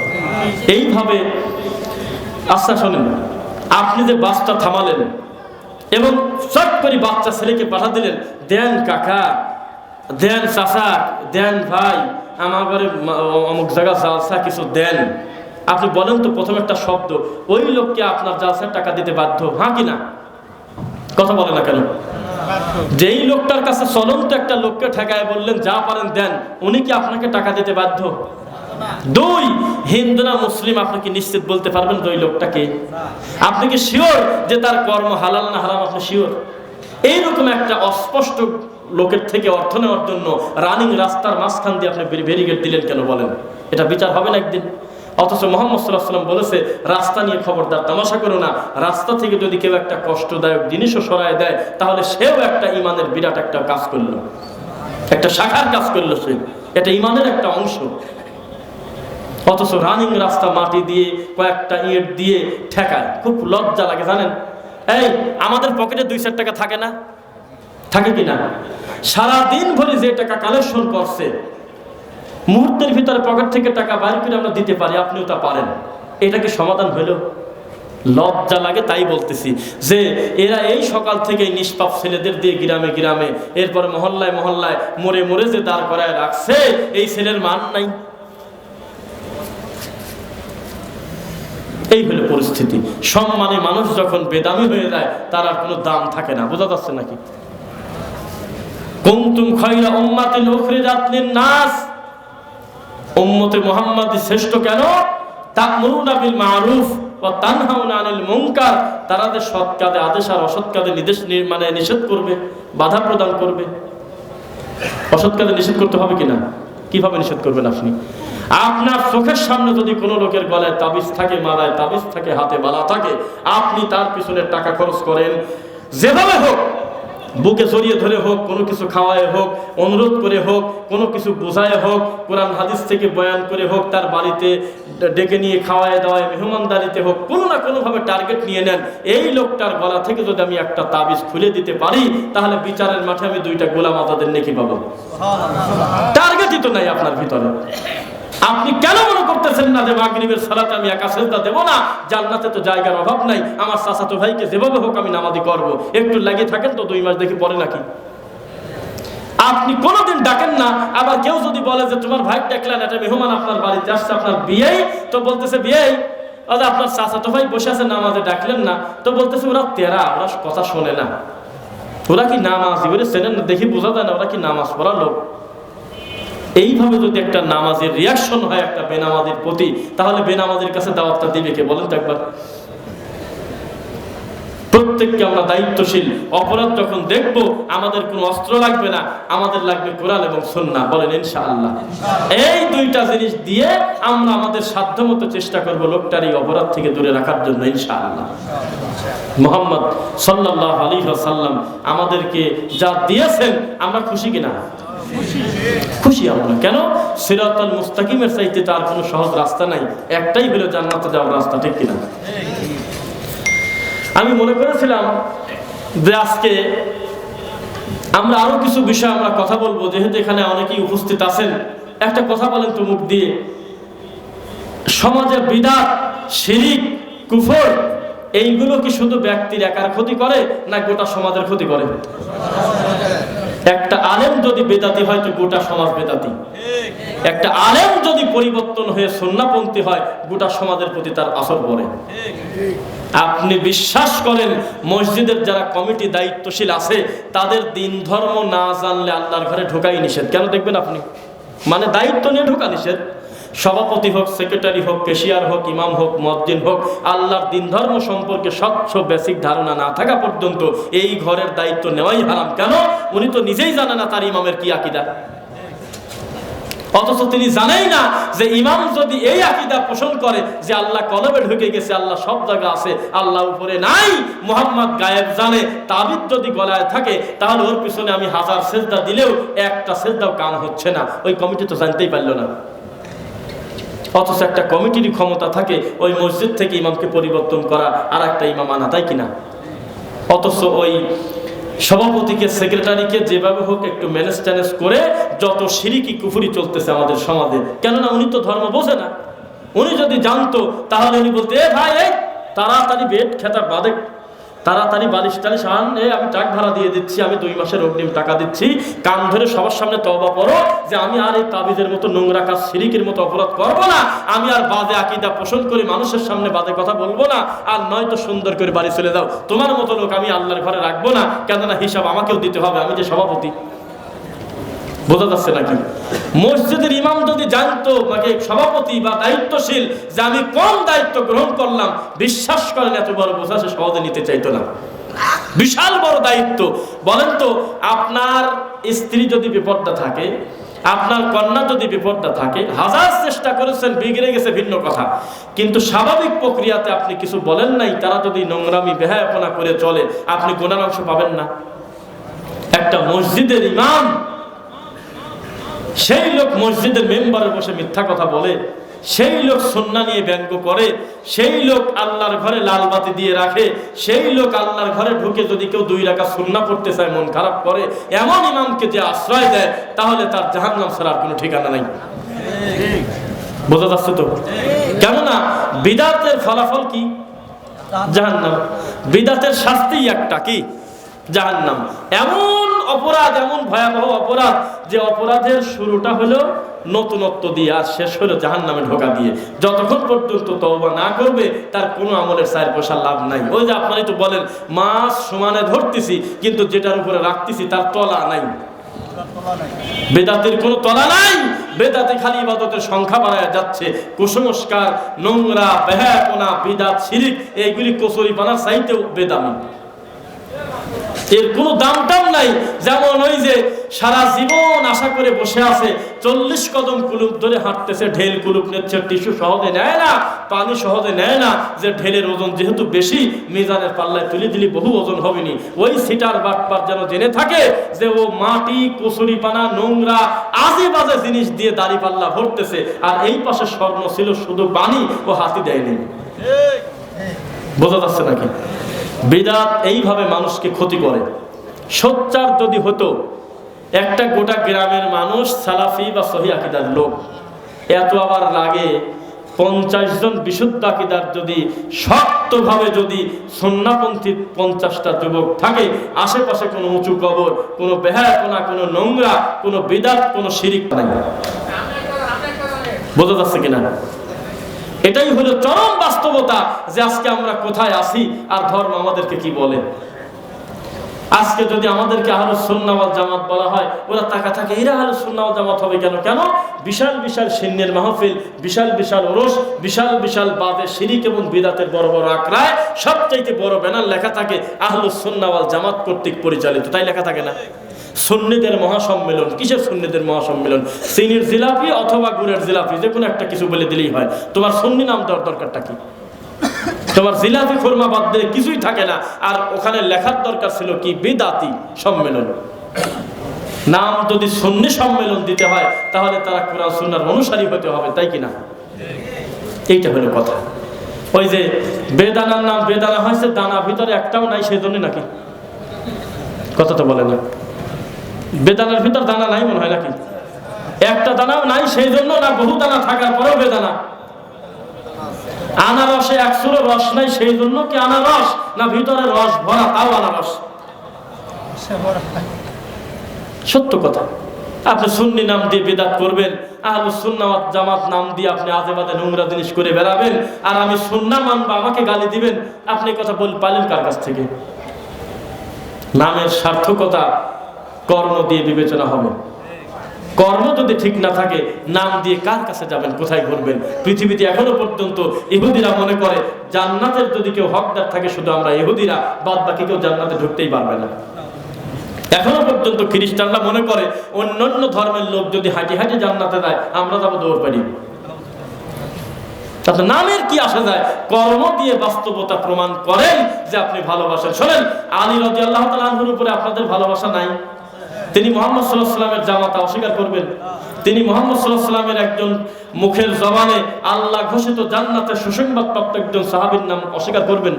এইভাবে আচ্ছা শোনেন, আপনি যে বাসটা থামালেন এবং চট করে বাচ্চা ছেলেকে পাঠা দিলেন, দেন কাকা, দেন চাচা, দেন ভাই, আমার ঘরে অমুক জায়গা জালসা কিছু দেন। আপনি বলেন তো প্রথম একটা শব্দ, ওই লোককে আপনার জালসার টাকা দিতে বাধ্য? হ্যাঁ কি না? কথা বলে না কেন? যেই লোকটার কাছে চলন্ত একটা লোককে ঠেকায় বললেন যা পারেন দেন, উনি কি আপনাকে টাকা দিতে বাধ্য? 2, হিন্দু না মুসলিম আপনি কি নিশ্চিত বলতে পারবেন ওই লোকটাকে? আপনি কি শিওর যে তার কর্ম হালাল না হারাম? আপনি শিওর? এইরকম একটা অস্পষ্ট লোকের থেকে অর্থ নেওয়ার জন্য রানিং রাস্তার মাঝখান দিয়ে আপনি ব্যারিকেড দিলেন কেন বলেন? এটা বিচার হবে না একদিন? অথচ মুহাম্মদ সাল্লাল্লাহু আলাইহি ওয়াসাল্লাম বলেছে, রাস্তা নিয়ে খবরদার তামাশা করো না। রাস্তা থেকে যদি কেউ একটা কষ্টদায়ক জিনিসও সরায় দেয়, তাহলে সেও একটা ইমানের বিরাট একটা কাজ করলো, একটা শাখার কাজ করলো, সে এটা ইমানের একটা অংশ। অথচ রানিং রাস্তা মাটি দিয়ে কয়েকটা ইট দিয়ে ঠেকায়, খুব লজ্জা লাগে জানেন। এই আমাদের পকেটে 2-4 টাকা থাকে না? থাকে কি না? সারাদিন ভরে যে টাকা কালেকশন করছে, মুহূর্তের ভিতরে পকেট থেকে টাকা বাইর করে আমরা দিতে পারি, আপনিও তা পারেন। এটা কি সমাধান হইল? লজ্জা লাগে। তাই বলতেছি যে এরা এই সকাল থেকে নিষ্পাপ ছেলেদের দিয়ে গ্রামে গ্রামে, এরপরে মহল্লায় মহল্লায় মরে মরে যে দাঁড় করায় রাখছে, এই ছেলের মান নাই। এই হলো পরিস্থিতি। সম্মানে মানুষ যখন বেদামি হয়ে যায়, তার আর কোনো দাম থাকে না। বোঝা যাচ্ছে নাকি? কুনতুম খায়রা উম্মাতিন উখরিজাত লিন-নাস, উম্মতে মুহাম্মাদি শ্রেষ্ঠ কেন? তা'মুরুনা বিল মা'রুফ ওয়া তানহাউনা আনিল মুনকার, তারা যে সৎ কাজে আদেশ আর অসৎ কাজে নিষেধ করবে, বাধা প্রদান করবে। অসৎ কাজে নিষেধ করতে হবে কিনা? কিভাবে নিষেধ করবেন আপনি? আপনার চোখের সামনে যদি কোনো লোকের গলায় তাবিজ থাকে, মালায় তাবিজ থাকে, হাতে বালা থাকে, আপনি তার পিছনে টাকা খরচ করেন, যেভাবে হোক, বুকে জড়িয়ে ধরে হোক, কোনো কিছু খাওয়ায় হোক, অনুরোধ করে হোক, কোনো কিছু বোঝায় হোক, কোরআন হাদিস থেকে বয়ান করে হোক, তার বাড়িতে ডেকে নিয়ে খাওয়ায় দাওয়ায় মেহমানদারিতে হোক, কোনো না কোনোভাবে টার্গেট নিয়ে নেন। এই লোকটার গলা থেকে যদি আমি একটা তাবিজ খুলে দিতে পারি, তাহলে বিচারের মাঠে আমি 2টা গোলাম আজাদের নেকি পাবো। টার্গেটই তো নাই আপনার ভিতরে। আপনি কেন মনে করতেছেন না যে মাগরিবের সালাতে আমি একা সেজদা দেব না? জান্নাতে তো জায়গার অভাব নাই, আমার চাচাতো ভাইকে যেভাবে হোক আমি নামাজি করব। একটু লাগিয়ে থাকেন তো, 2 মাস দেখি পরে নাকি। আপনি কোনোদিন ডাকেন না। আবার কেউ যদি বলে যে তোমার ভাই ডাকলেন, একটা মেহমান আপনার বাড়িতে আসছে, আপনার বিয়েই তো বলতেছে বিয়েই, আপনার চাচাতো ভাই বসে আছে, নামাজে ডাকলেন না, তো বলতেছে ওরা তেরা, ওরা কথা শোনে না, ওরা কি নামাজি বলে চেনেন না, দেখি বোঝা যায় না ওরা কি নামাজ পড়া লোক। এইভাবে যদি একটা নামাজের রিয়াকশন হয় একটা বেনামাজির প্রতি, তাহলে বেনামাজির কাছে দাওয়াতটা দিবে কে বলেন তো একবার? প্রত্যেককে আমরা দায়িত্বশীল। অপরাধ যখন দেখব, আমাদের কোনো অস্ত্র লাগবে না, আমাদের লাগবে কোরআন এবং সুন্নাহ। বলেন ইনশাআল্লাহ। এই 2টা জিনিস দিয়ে আমরা আমাদের সাধ্যমতো চেষ্টা করব লোকটার এই অপরাধ থেকে দূরে রাখার জন্য ইনশাআল্লাহ। মুহাম্মদ সাল্লাল্লাহু আলাইহি ওয়াসাল্লাম আমাদেরকে যা দিয়েছেন, আমরা খুশি কিনা? খুশি আমরা। কেন? সিরাতাল মুস্তাকিমের চাইতে তার কোনো সহজ রাস্তা নাই, একটাই হলো জান্নাতে যাওয়ার রাস্তা, ঠিক কিনা? আমি মনে করেছিলাম যে আজকে আমরা আরো কিছু বিষয় আমরা কথা বলবো, যেহেতু এখানে অনেকেই উপস্থিত আছেন। একটা কথা বলেন তো মুখ দিয়ে, সমাজের বিদআত, শিরক, কুফর, এইগুলো কি শুধু ব্যক্তির একার ক্ষতি করে না গোটা সমাজের ক্ষতি করে? একটা আলেম যদি বেদাতি হয় তো গোটা সমাজ বেদাতি। একটা আলেম যদি পরিবর্তন হয়ে সুন্নাহপন্থী হয়, গোটা সমাজের প্রতি তার আসর পড়ে। আপনি বিশ্বাস করেন, মসজিদের যারা কমিটি দায়িত্বশীল আছে, তাদের দিন ধর্ম না জানলে আল্লাহর ঘরে ঢোকাই নিষেধ। কেন দেখবেন আপনি? মানে দায়িত্ব নিয়ে ঢোকা নিষেধ। সভাপতি হোক, সেক্রেটারি হোক, ক্যাশিয়ার হোক, ইমাম হোক, মুয়াজ্জিন হোক, আল্লাহর দিন ধর্ম সম্পর্কে স্বচ্ছ বেসিক ধারণা না থাকা পর্যন্ত এই ঘরের দায়িত্ব নেওয়াই হারাম। কেন? উনি তো নিজেই জানে না তার ইমামের কি আকীদা। অথচ তিনি জানেই না যে ইমাম যদি এই আকীদা পোষণ করে যে আল্লাহ কলবে ঢুকে গেছে, আল্লাহ সব জায়গায় আছে, আল্লাহ উপরে নাই, মুহাম্মদ গায়েব জানে, তাবিজ যদি গলায় থাকে, তাহলে ওর পিছনে আমি 1000 সেজদা দিলেও একটা সেজদাও কাম হচ্ছে না। ওই কমিটি তো জানতেই পারলো না। অথচ একটা কমিটির ক্ষমতা থাকে ওই মসজিদ থেকে ইমামকে পরিবর্তন করা, আর একটা ইমাম আনা, তাই কিনা? অথচ ওই সভাপতিকে, সেক্রেটারিকে যেভাবে হোক একটু ম্যানেজ ট্যানেজ করে যত শিরকি কুফরি চলতেছে আমাদের সমাজে। কেননা উনি তো ধর্ম বোঝে না। উনি যদি জানতো তাহলে উনি বলতে, এ ভাই, এই তাড়াতাড়ি বেড খেতা বাদে, তাড়াতাড়ি বালিশ টালিশ আন, আমি টাক ভাড়া দিয়ে দিচ্ছি, আমি 2 মাসের অগ্রিম টাকা দিচ্ছি, কান ধরে সবার সামনে তওবা পড়ো যে আমি আর এই তাবিজের মতো নোংরা কাজ, শিরকের মতো অপরাধ করবো না, আমি আর বাজে আকীদা পোষণ করে মানুষের সামনে বাজে কথা বলবো না, আর নয়তো সুন্দর করে বাড়ি চলে যাও। তোমার মতো লোক আমি আল্লাহর ঘরে রাখবো না, কেননা হিসাব আমাকেও দিতে হবে, আমি যে সভাপতি। বোঝা যাচ্ছে নাকি? মসজিদের ইমাম যদি জানতো, মানে সভাপতি বা দায়িত্বশীল, যে আমি কোন দায়িত্ব গ্রহণ করলাম, বিশ্বাস করেন এত বড় বোঝা সে সহজে নিতে চাইতো না। বিশাল বড় দায়িত্ব। বলেন তো, আপনার স্ত্রী যদি বিপদটা থাকে, আপনার কন্যা যদি বিপদটা থাকে, 1000 চেষ্টা করেছেন, বিগড়ে গেছে ভিন্ন কথা, কিন্তু স্বাভাবিক প্রক্রিয়াতে আপনি কিছু বলেন নাই, তারা যদি নোংরামি বেহায়াপনা করে চলে, আপনি গুনার অংশ পাবেন না? একটা মসজিদের ইমাম, সেই লোক মসজিদের মেম্বারে বসে মিথ্যা কথা বলে, সেই লোক সুন্নাহ নিয়ে ব্যঙ্গ করে, সেই লোক আল্লাহর ঘরে লাল বাতি দিয়ে রাখে, সেই লোক আল্লাহর ঘরে ঢুকে যদি কেউ 2 রাকাত সুন্নাহ পড়তে চায় মন খারাপ করে, এমন ইমামকে যে আশ্রয় দেয়, তাহলে তার জাহান্নাম ছাড়ার কোনো ঠিকানা নাই। বোঝা যাচ্ছে তো? কেননা বিদআতের ফলাফল কি? জাহান্নাম। বিদআতের শাস্তি একটা কি? জাহান্নাম। এমন অপরাধ, এমন ভয়াবহ অপরাধ, যে অপরাধের শুরুটা হলো নতুনত্ব দিয়ে, আর শেষ হলো জাহান্নামে ঢোকা দিয়ে। যতক্ষণ পর্যন্ত তওবা না করবে, তার কোনো আমলের 4 পয়সা লাভ নাই। ওই যে আপনারাই তো বলেন, মাছ সমানে ধরতেছি, কিন্তু যেটার উপরে রাখতেছি তার তলা নাই। বেদাতের কোনো তলা নাই। বেদাতে খালি ইবাদতের সংখ্যা বাড়ায় যাচ্ছে। কুসংস্কার, নোংরা, বেহায়াপনা, বিদআত, শিরক, এইগুলি কচুরি পানার চাইতেও বেদামি। এর কোনো দাম টাম নাই। যেমন ওই যে সারা জীবন আশা করে বসে আছে, 40 কদম কুলুপ ধরে হাঁটতেছে, ঢেল কুলুপ নিচ্ছে, টিস্যু সহজে নেয় না, পানি সহজে নেয় না, যে ঢেলের ওজন যেহেতু বেশি, মিজানের পাল্লায় তুলে দিলে বহু ওজন হবেনি। ওই সিটার বাটপার যেন জেনে থাকে যে ও মাটি, কচুরি পানা, নোংরা আজে বাজে জিনিস দিয়ে দাড়ি পাল্লা ভরতেছে, আর এই পাশে স্বর্ণ ছিল শুধু বাণী, ও হাতি দেয়নি। বোঝা যাচ্ছে নাকি? বিদআত এইভাবে মানুষকে ক্ষতি করে। সোচ্চার যদি হতো একটা গোটা গ্রামের মানুষ সালাফি বা সহিহ আকীদার লোক, এত আবার লাগে 50 জন বিশুদ্ধ আকীদার যদি শক্তভাবে যদি সুন্নাহপন্থী 50টা যুবক থাকে, আশেপাশে কোনো উঁচু কবর, কোনো বেহায়াপনা, কোনো নোংরা, কোনো বিদআত, কোনো শিরিক নাই। বোঝা যাচ্ছে কিনা? এটাই হলো চরম বাস্তবতা যে আজকে আমরা কোথায় আছি আর ধর্ম আমাদেরকে কি বলে। আজকে যদি আমাদেরকে আহলুস সুন্নাহ ওয়াল জামাত বলা হয়, ওরা তাকা থাকে এরা আহলুস সুন্নাহ ওয়াল জামাত হবে কেন? কেন? বিশাল বিশাল সিন্নের মাহফিল, বিশাল বিশাল ওরস, বিশাল বিশাল বাদে শিরিক এবং বিদআতের বড় বড় আকড়ায় সবচাইতে বড় ব্যানার লেখা থাকে আহলুস সুন্নাহ ওয়াল জামাত কর্তৃক পরিচালিত, তাই লেখা থাকে না? সুন্নিদের মহাসম্মেলন। কিসের সুন্নিদের মহাসম্মেলন? চিনির জিলাপি অথবা গুড়ের জিলাপি, যে কোনো একটা কিছু বলে দিলেই হয়। তোমার সুন্নি নাম দেওয়ার দরকারটা কি? তোমার জিলাপি খুরমা বাদ দিয়ে কিছুই থাকে না। আর ওখানে লেখার দরকার ছিল কি? বিদআতি সম্মেলন। নাম যদি সুন্নি সম্মেলন দিতে হয় তাহলে তারা কোরআন সুন্নাহর অনুসারী হতে হবে, তাই কিনা? এইটা হলো কথা। ওই যে বেদানার নাম বেদানা হয়েছে, দানা ভিতরে একটাও নাই, সেই জন্য নাকি? কথা তো বলে না। বেদানার ভিতর দানা নাই মনে হয় নাকি? একটা দানাও নাই, সেই জন্য না? বহু দানা থাকার পরেও বেদানা। আনারসে এক চুলো রস নাই, সেই জন্য কি আনারস? না ভিতরে রস ভরা, তাও আনারস। সত্য কথা। আপনি সুন্নি নাম দিয়ে বিদআত করবেন, আহলুস সুন্নাহ ওয়াল জামাত নাম দিয়ে আপনি আজে বাজে নোংরা জিনিস করে বেড়াবেন, আর আমি সুন্নাহ মানবো, আমাকে গালি দিবেন। আপনি কথা পালেন কার কাছ থেকে? নামের সার্থকতা কর্ম দিয়ে বিবেচনা হবে। কর্ম যদি ঠিক না থাকে, নাম দিয়ে কার কাছে যাবেন, কোথায় ঘুরবেন? পৃথিবীতে এখনো পর্যন্ত ইহুদিরা মনে করে জান্নাতের যদি কেউ হকদার থাকে শুধু আমরা ইহুদিরা, বাদ বাকি কেউ জান্নাতে ঢুকতেই পারবে না। এখনো পর্যন্ত খ্রিস্টানরা মনে করে অন্যান্য ধর্মের লোক যদি হাঁটি হাঁটি জান্নাতে যায়, আমরা যাবো দৌড় পারি। তাতে নামের কি আসা যায়? কর্ম দিয়ে বাস্তবতা প্রমাণ করেন যে আপনি ভালোবাসেন। শোনেন, আলী রাদিয়াল্লাহু তাআলা আনহুর উপরে আপনাদের ভালোবাসা নাই? তিনি মুহাম্মদ সাল্লাল্লাহু আলাইহি ওয়াসাল্লামের জামাতা অস্বীকার করবেন? তিনি মুহাম্মদ সাল্লাল্লাহু আলাইহি ওয়াসাল্লামের একজন মুখের জবানে আল্লাহ ঘোষিত জান্নাতের সুসংবাদপ্রাপ্ত একজন সাহাবীর নাম অস্বীকার করবেন?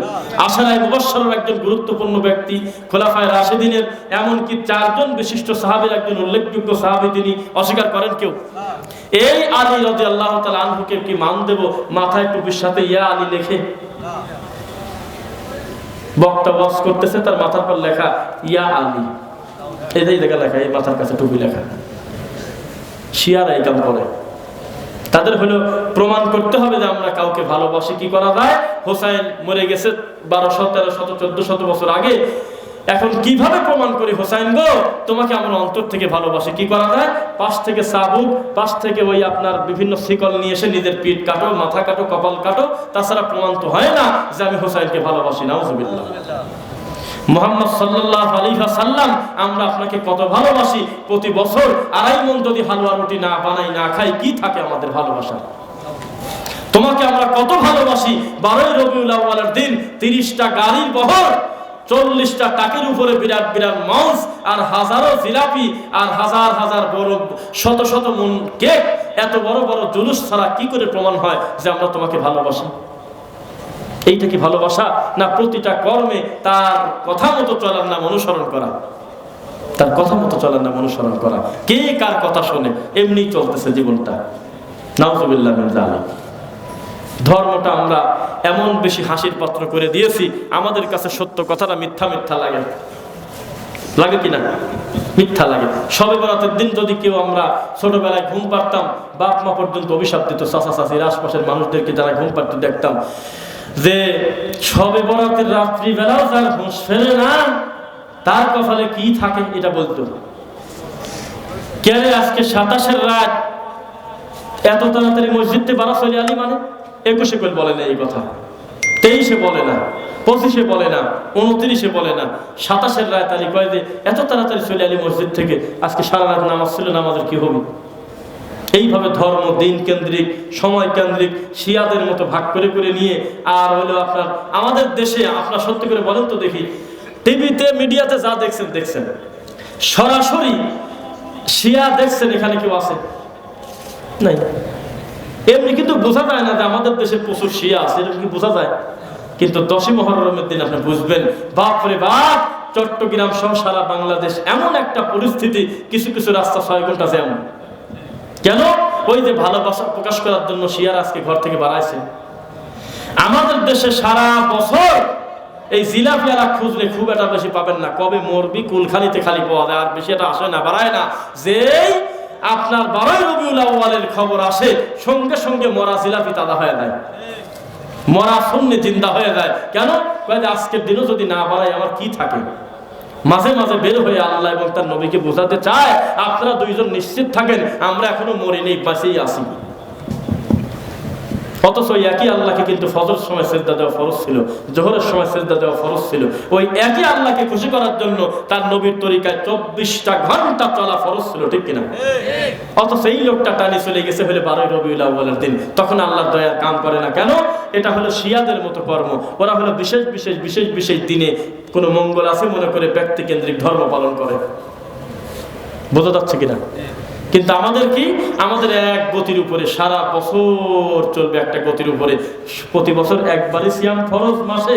আশরায়ে মুবাশশারের একজন গুরুত্বপূর্ণ ব্যক্তি, খোলাফায়ে রাশিদিনের এমনকি 4 জন বিশিষ্ট সাহাবীর একজন উল্লেখযোগ্য সাহাবী, তিনি অস্বীকার করেন কেউ? এই আলী রাদিয়াল্লাহু তাআলা আনহুকে কি মান দেব মাথায় টুপির সাথে ইয়া আলী লেখে? বক্তা ওয়াজ করতেছে, তার মাথার পর লেখা ইয়া আলী, এটাই দেখা লেখা, এই মাথার কাছে টুপি লেখা। শিয়ারা এই কাম করে। তাদের হলো প্রমাণ করতে হবে যে আমরা কাউকে ভালোবাসি। কি করা যায়? হোসাইন মরে গেছে 1200, 1300, 1400 বছর আগে। এখন কিভাবে প্রমাণ করি হোসাইন গো তোমাকে আমরা অন্তর থেকে ভালোবাসি? কি করা যায়? পাশ থেকে চাবুক, পাশ থেকে ওই আপনার বিভিন্ন শিকল নিয়ে এসে নিজের পিঠ কাটো, মাথা কাটো, কপাল কাটো। তাছাড়া প্রমাণ তো হয় না যে আমি হোসাইনকে ভালোবাসি। নাউজুবিল্লাহ। মুহাম্মদ সাল্লাল্লাহু আলাইহি ওয়াসাল্লাম, আমরা আপনাকে কত ভালোবাসি। প্রতি বছর 2.5 মণ যদি হালুয়া রুটি না বানাই, না খাই, কি থাকে আমাদের ভালোবাসা? তোমাকে আমরা কত ভালোবাসি। 12ই রবিউল আউয়ালের দিন 30টা গাড়ির বহর, 40টা টাকের উপরে বিরাট বিরাট মঞ্চ, আর হাজারো জিলাপি, আর হাজার হাজার বড় শত শত মন কেক, এত বড় বড় জুলুস ছাড়া কি করে প্রমাণ হয় যে আমরা তোমাকে ভালোবাসি? এইটা কি ভালোবাসা? না প্রতিটা কর্মে তার কথা মতো চলার নাম অনুসরণ করা? তার কথা মতো চলার নাম অনুসরণ করা। কে কার কথা শোনে? এমনি চলতেছে জীবনটা। নাউজুবিল্লাহ মিন যালিক। ধর্মটা আমরা এমন বেশি হাসির পাত্র করে দিয়েছি, আমাদের কাছে সত্য কথাটা মিথ্যা মিথ্যা লাগে। লাগে কিনা? মিথ্যা লাগে। শবে বরাতের দিন যদি কেউ আমরা ছোটবেলায় ঘুম পাড়তাম, বাপ মা পর্যন্ত অভিশাপ দিত, চাচা চাচির আশপাশের মানুষদেরকে যারা ঘুম পাড়তে দেখতাম, যে শবে বরাতের রাত্রি বেলাও যার হুঁশ ফেরে না তার কপালে কি থাকে, এটা বলতো। কেন আজকে 27-এর রাত এত তাড়াতাড়ি মসজিদে বাড়া চলে আলি, মানে 21-এ বলে না এই কথা, 23-এ বলে না, 25-এ বলে না, 29-এ বলে না, 27-এর রাত আলী কয় যে এত তাড়াতাড়ি চলে আলী মসজিদ থেকে, আজকে সারা রাত নামাজ ছিল, নামাজের কি হবে? এইভাবে ধর্ম দিন কেন্দ্রিক, সময় কেন্দ্রিক শিয়াদের মতো ভাগ করে করে নিয়ে, আর হলো আপনার আমাদের দেশে আপনার সত্যি করে বলেন তো দেখি, টিভিতে মিডিয়াতে যা দেখছেন সরাসরি শিয়া দেখছেন এখানে কেউ আছে? নাই। এমনি কিন্তু বোঝা যায় না যে আমাদের দেশে প্রচুর শিয়া আছে, এটা কি বোঝা যায়? কিন্তু 10ই মুহররমের দিন আপনি বুঝবেন, বাপরে বাপ, চট্টগ্রাম সহ সারা বাংলাদেশ এমন একটা পরিস্থিতি, কিছু কিছু রাস্তা 6 ঘন্টা জ্যাম। কেন? ওই যে ভালোবাসা প্রকাশ করার জন্য শিয়ার আজকে ঘর থেকে বাড়াইছে। আমাদের দেশে সারা বছর এই জিলাপিয়ারা খুঁজলে খুব একটা বেশি পাবেন না, কবে মরবি কুলখালিতে খালি পাওয়া যায়, আর বেশি এটা আসে না, বাড়ায় না। যেই আপনার 12 রবিউল আউয়ালের খবর আসে, সঙ্গে সঙ্গে মরা জিলাপি তাজা হয়ে যায়, মরা শূন্য জিন্দা হয়ে যায়। কেন? আজকের দিনও যদি না বাড়ায় আমার কি থাকে? মাঝে মাঝে বের হয়ে আল্লাহ এবং তার নবীকে বোঝাতে চায়, আপনারা দুইজন নিশ্চিত থাকেন আমরা এখনো মরিনি, বাঁচেই আছি। অথচ ওই একই আল্লাহকে কিন্তু ফজর সময় সিজদা দেওয়া ফরজ ছিল, জোহরের সময় সিজদা দেওয়া ফরজ ছিল। ওই একই আল্লাহকে খুশি করার জন্য তার নবীর তরিকায় 24টা ঘন্টা চলা ফরজ ছিল, ঠিক কিনা? অথচ এই লোকটা টানি চলে গেছে হলে 12 রবিউল আউয়ালের দিন, তখন আল্লাহর দয়ার কাম করে না। কেন? এটা হলো শিয়াদের মতো কর্ম। ওরা হলো বিশেষ বিশেষ বিশেষ বিশেষ দিনে কোনো মঙ্গল আছে মনে করে ব্যক্তি কেন্দ্রিক ধর্ম পালন করে। বোঝা যাচ্ছে কিনা? কিন্তু আমাদের কি, আমাদের এক গতির উপরে সারা বছর চলবে, একটা গতির উপরে। প্রতি বছর একবারই সিয়াম ফরজ মাসে,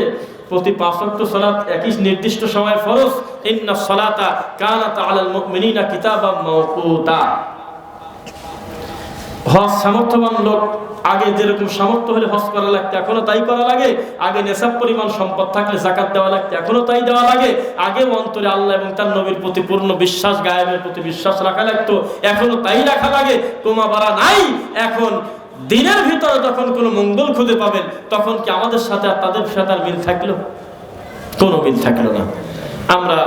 প্রতি 5 ওয়াক্ত সালাত একই নির্দিষ্ট সময় ফরজ। ইন্নাস সালাতা কানাত আলাল মুমিনিনা কিতাবাম মাওকুতা। হজ সামর্থ্যবান লোক, আগে যেরকম সামর্থ্য হলে হজ করা লাগতো এখনো তাই করা লাগে, আগে নেশাব পরিমাণ সম্পদ থাকলে যাকাত দেওয়া লাগতো এখনো তাই দেওয়া লাগে, আগে অন্তরে আল্লাহ এবং তার নবীর প্রতি পূর্ণ বিশ্বাস, গায়েবের প্রতি বিশ্বাস রাখা লাগতো এখনো তাই রাখা লাগে। কমা বাড়া নাই। এখন দিনের ভিতরে যখন কোনো মঙ্গল খুঁজে পাবেন, তখন কি আমাদের সাথে আর তাদের সাথে আর মিল থাকলো? কোনো মিল থাকলো না। আমরা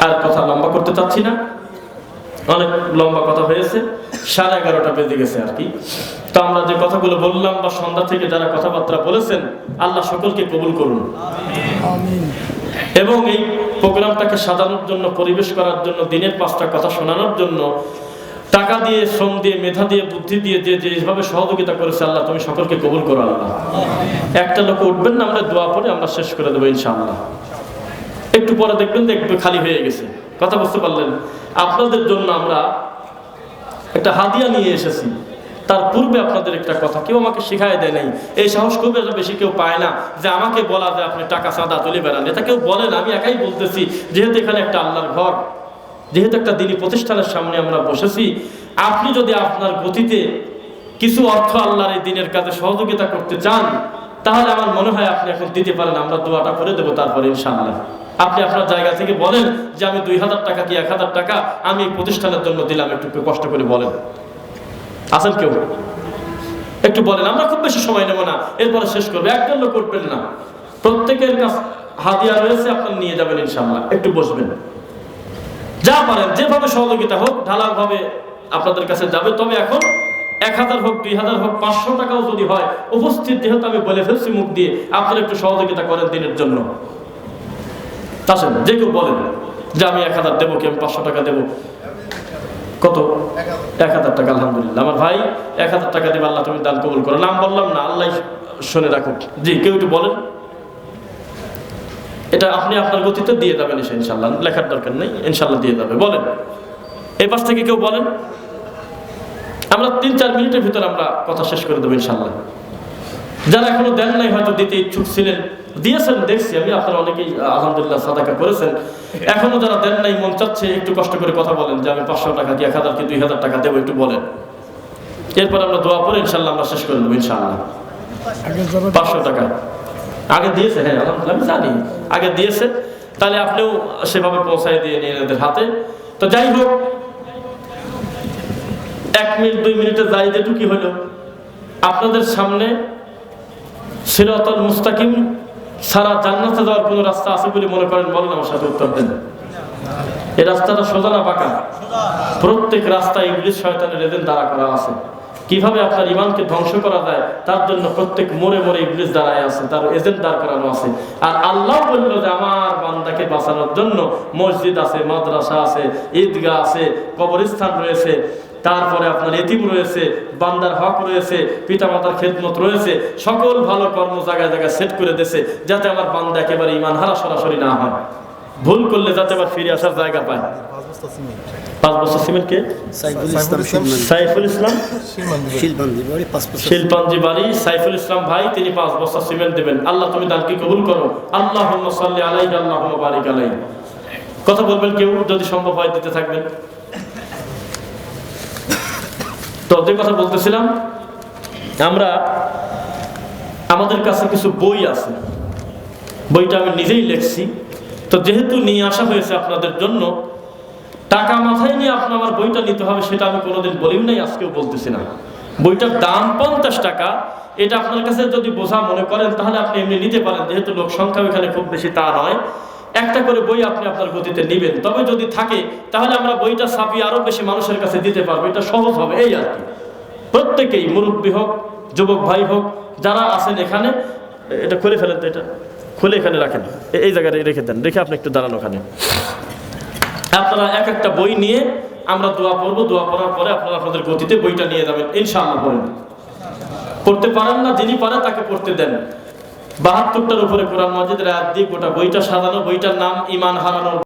আর কথা লম্বা করতে চাচ্ছি না, অনেক লম্বা কথা হয়েছে, 11:30 বেজে গেছে আর কি। তো আমরা যে কথাগুলো বললাম বা সন্ধ্যা থেকে যারা কথাবার্তা বলেছেন, আল্লাহ সকলকে কবুল করুন। এবং এই প্রোগ্রামটাকে সাজানোর জন্য, পরিবেশ করার জন্য, দিনের 5টা কথা শোনানোর জন্য টাকা দিয়ে, শ্রম দিয়ে, মেধা দিয়ে, বুদ্ধি দিয়ে যে যেভাবে সহযোগিতা করেছে, আল্লাহ তুমি সকলকে কবুল করো আল্লাহ। একটা লোক উঠবেন না, আমরা দোয়া পড়ে আমরা শেষ করে দেবো ইনশাআল্লাহ। একটু পরে দেখবেন যে একটু খালি হয়ে গেছে। কথা বুঝতে পারলেন? আপনাদের জন্য আমরা একটা হাদিয়া নিয়ে এসেছি। তার পূর্বে আপনাদের একটা কথা, কেউ আমাকে শিখাই দেয় নাই, এই সাহস খুব বেশি কেউ পায় না যে আমাকে বলা যে আপনি টাকা চাঁদা তুলে বেড়ান। এটা কেউ বলে না, আমি একাই বলতেছি। যেহেতু এখানে একটা আল্লাহর ঘর, যেহেতু একটা দ্বীনি প্রতিষ্ঠানের সামনে আমরা বসেছি, আপনি যদি আপনার গতিতে কিছু অর্থ আল্লাহর এই দ্বীনের কাজে সহযোগিতা করতে চান, তাহলে আমার মনে হয় আপনি এখন দিতে পারেন। আমরা দোয়াটা করে দেবো তারপরে ইনশাআল্লাহ। আপনি আপনার জায়গা থেকে বলেন যে আমি 2000 টাকা কি 1000 টাকা আমি এই প্রতিষ্ঠানের জন্য দিলাম, একটু কষ্ট করে বলেন। আছেন কেউ? একটু বলেন, আমরা খুব বেশি সময় নেব না, এরপরে শেষ করবো। একজন লোক করবেন না, প্রত্যেকের কাছে হাদিয়া রয়েছে, আপনার নিয়ে যাবেন ইনশাআল্লাহ। একটু বসবেন, যা পারেন যেভাবে সহযোগিতা হোক ঢালাও ভাবে আপনাদের কাছে যাবে। তবে এখন 1000 হোক, 2000 হোক, 500 টাকাও যদি হয়, উপস্থিত যেহেতু আমি বলে ফেলছি মুখ দিয়ে, আপনারা একটু সহযোগিতা করেন দিনের জন্য। আসেন, যে কেউ বলেন যে আমি 1000 দেবো, কি আমি 500 টাকা দেবো। কত? 1000 টাকা। আলহামদুলিল্লাহ, আমার ভাই 1000 টাকা দেবে। আল্লাহ তুমি দান কবুল করো। নাম বললাম না, আল্লাহ শুনে রাখুক। জি, কেউ একটু বলেন। এটা আপনি আপনার গতিতে দিয়ে যাবেন ইনশাআল্লাহ, লেখার দরকার নেই, ইনশাআল্লাহ দিয়ে যাবে। বলেন, এই পাশ থেকে কেউ বলেন। আমরা 3-4 মিনিটের ভিতরে আমরা কথা শেষ করে দেবো ইনশাআল্লাহ। যারা এখনো দেন নাই, হয়তো দিতে ইচ্ছুক ছিলেন, দিয়েছেন দেখছি আমি, আপনারা অনেকেই আলহামদুলিল্লাহ সাদাকা করেছেন। এখনো যারা দেন নাই, মন চাচ্ছে একটু কষ্ট করে কথা বলেন যে আমি 500 টাকা কি 1000 কি 2000 টাকা দেবো, একটু বলেন। এরপর আমরা দোয়া করে ইনশাআল্লাহ আমরা শেষ করে দেবো ইনশাআল্লাহ। 500 টাকা আগে দিয়েছে? হ্যাঁ আলহামদুলিল্লাহ, আমি জানি আগে দিয়েছে। তাহলে আপনিও সেভাবে পৌঁছায় দিয়ে নিন এদের হাতে। তো যাই হোক, 1 মিনিট 2 মিনিটে যাই যেটুকি হলো, আপনাদের সামনে সিরাতাল মুস্তাকিম সারা জান্নাতে যাওয়ার কোনো রাস্তা আছে বলে মনে করেন? বলেন, আমার সাথে উত্তর দেন। এই রাস্তাটা সোজা না বাঁকা? প্রত্যেক রাস্তায় ইবলিস শয়তানের এজেন্ট দাঁড়া করা আছে। কিভাবে আপনার ইমানকে ধ্বংস করা যায় তার জন্য প্রত্যেক মোড়ে মোড়ে ইবলিস দাঁড়ায় আছে, তার এজেন্ট দাঁড় করানো আছে। আর আল্লাহ বলল যে আমার বান্দাকে বাঁচানোর জন্য মসজিদ আছে, মাদ্রাসা আছে, ঈদগাহ আছে, কবরস্থান রয়েছে, তারপরে আপনার এতিম রয়েছে, বান্দার হক রয়েছে, পিতামাতার খেদমত রয়েছে, সকল ভালো কর্ম জায়গায় জায়গায় সেট করে দিয়েছে, যাতে আমার বান্দা একেবারে ইমান হারা সরাসরি না হয়, ভুল করলে যাতে আবার ফিরে আসার জায়গা পায়। 5 বছর সিমেন্ট কে? সাইফুল ইসলাম শিলপাঞ্জি বাড়ি সাইফুল ইসলাম ভাই, তিনি 5 বছর সিমেন্ট দেবেন। আল্লাহ তুমি দানকে কবুল করো। আল্লাহুম্মা সাল্লি আলাইহি আল্লাহুম্মা বারিক আলাইহি। কথা বলবেন কেউ যদি সম্ভব হয়, দিতে থাকবেন। তো যে কথা বলতেছিলাম, আমরা আমাদের কাছে কিছু বই আছে, বইটা আমি নিজেই লিখছি। তো যেহেতু নিয়ে আসা হয়েছে আপনাদের জন্য, টাকা মাথায় নিয়ে আপনার আমার বইটা নিতে হবে সেটা আমি কোনোদিন বলিও নাই, আজকেও বলতেছি না। বইটার দাম 50 টাকা। এটা আপনার কাছে যদি বোঝা মনে করেন তাহলে আপনি এমনি নিতে পারেন, যেহেতু লোক সংখ্যা এখানে খুব বেশি তা নয়। একটা করে বই আপনি আপনার গতিতে নেবেন, তবে যদি থাকে তাহলে আমরা বইটা ছাপিয়ে আরো বেশি মানুষের কাছে দিতে পারবো, এটা সহজ হবে এই আর কি। প্রত্যেকেই, মুরব্বী হোক, যুবক ভাই হোক, যারা আছেন এখানে, এটা খুলে ফেলেন, তো এটা খুলে এখানে রাখেন, এই জায়গায় রেখে দেন, রেখে আপনি একটু দাঁড়ান ওখানে। আপনারা এক একটা বই নিয়ে আমরা দোয়া পড়বো, দোয়া পড়ার পরে আপনারা আপনাদের গতিতে বইটা নিয়ে যাবেন ইনশাআল্লাহ। পড়েন, পড়তে পারেন না, যিনি পারে তাকে পড়তে দেন। 72টার উপরে কোরআন মাজিদের আয়াত দিয়ে গোটা বইটা সাজানো। বইটার নাম ঈমান হারানোর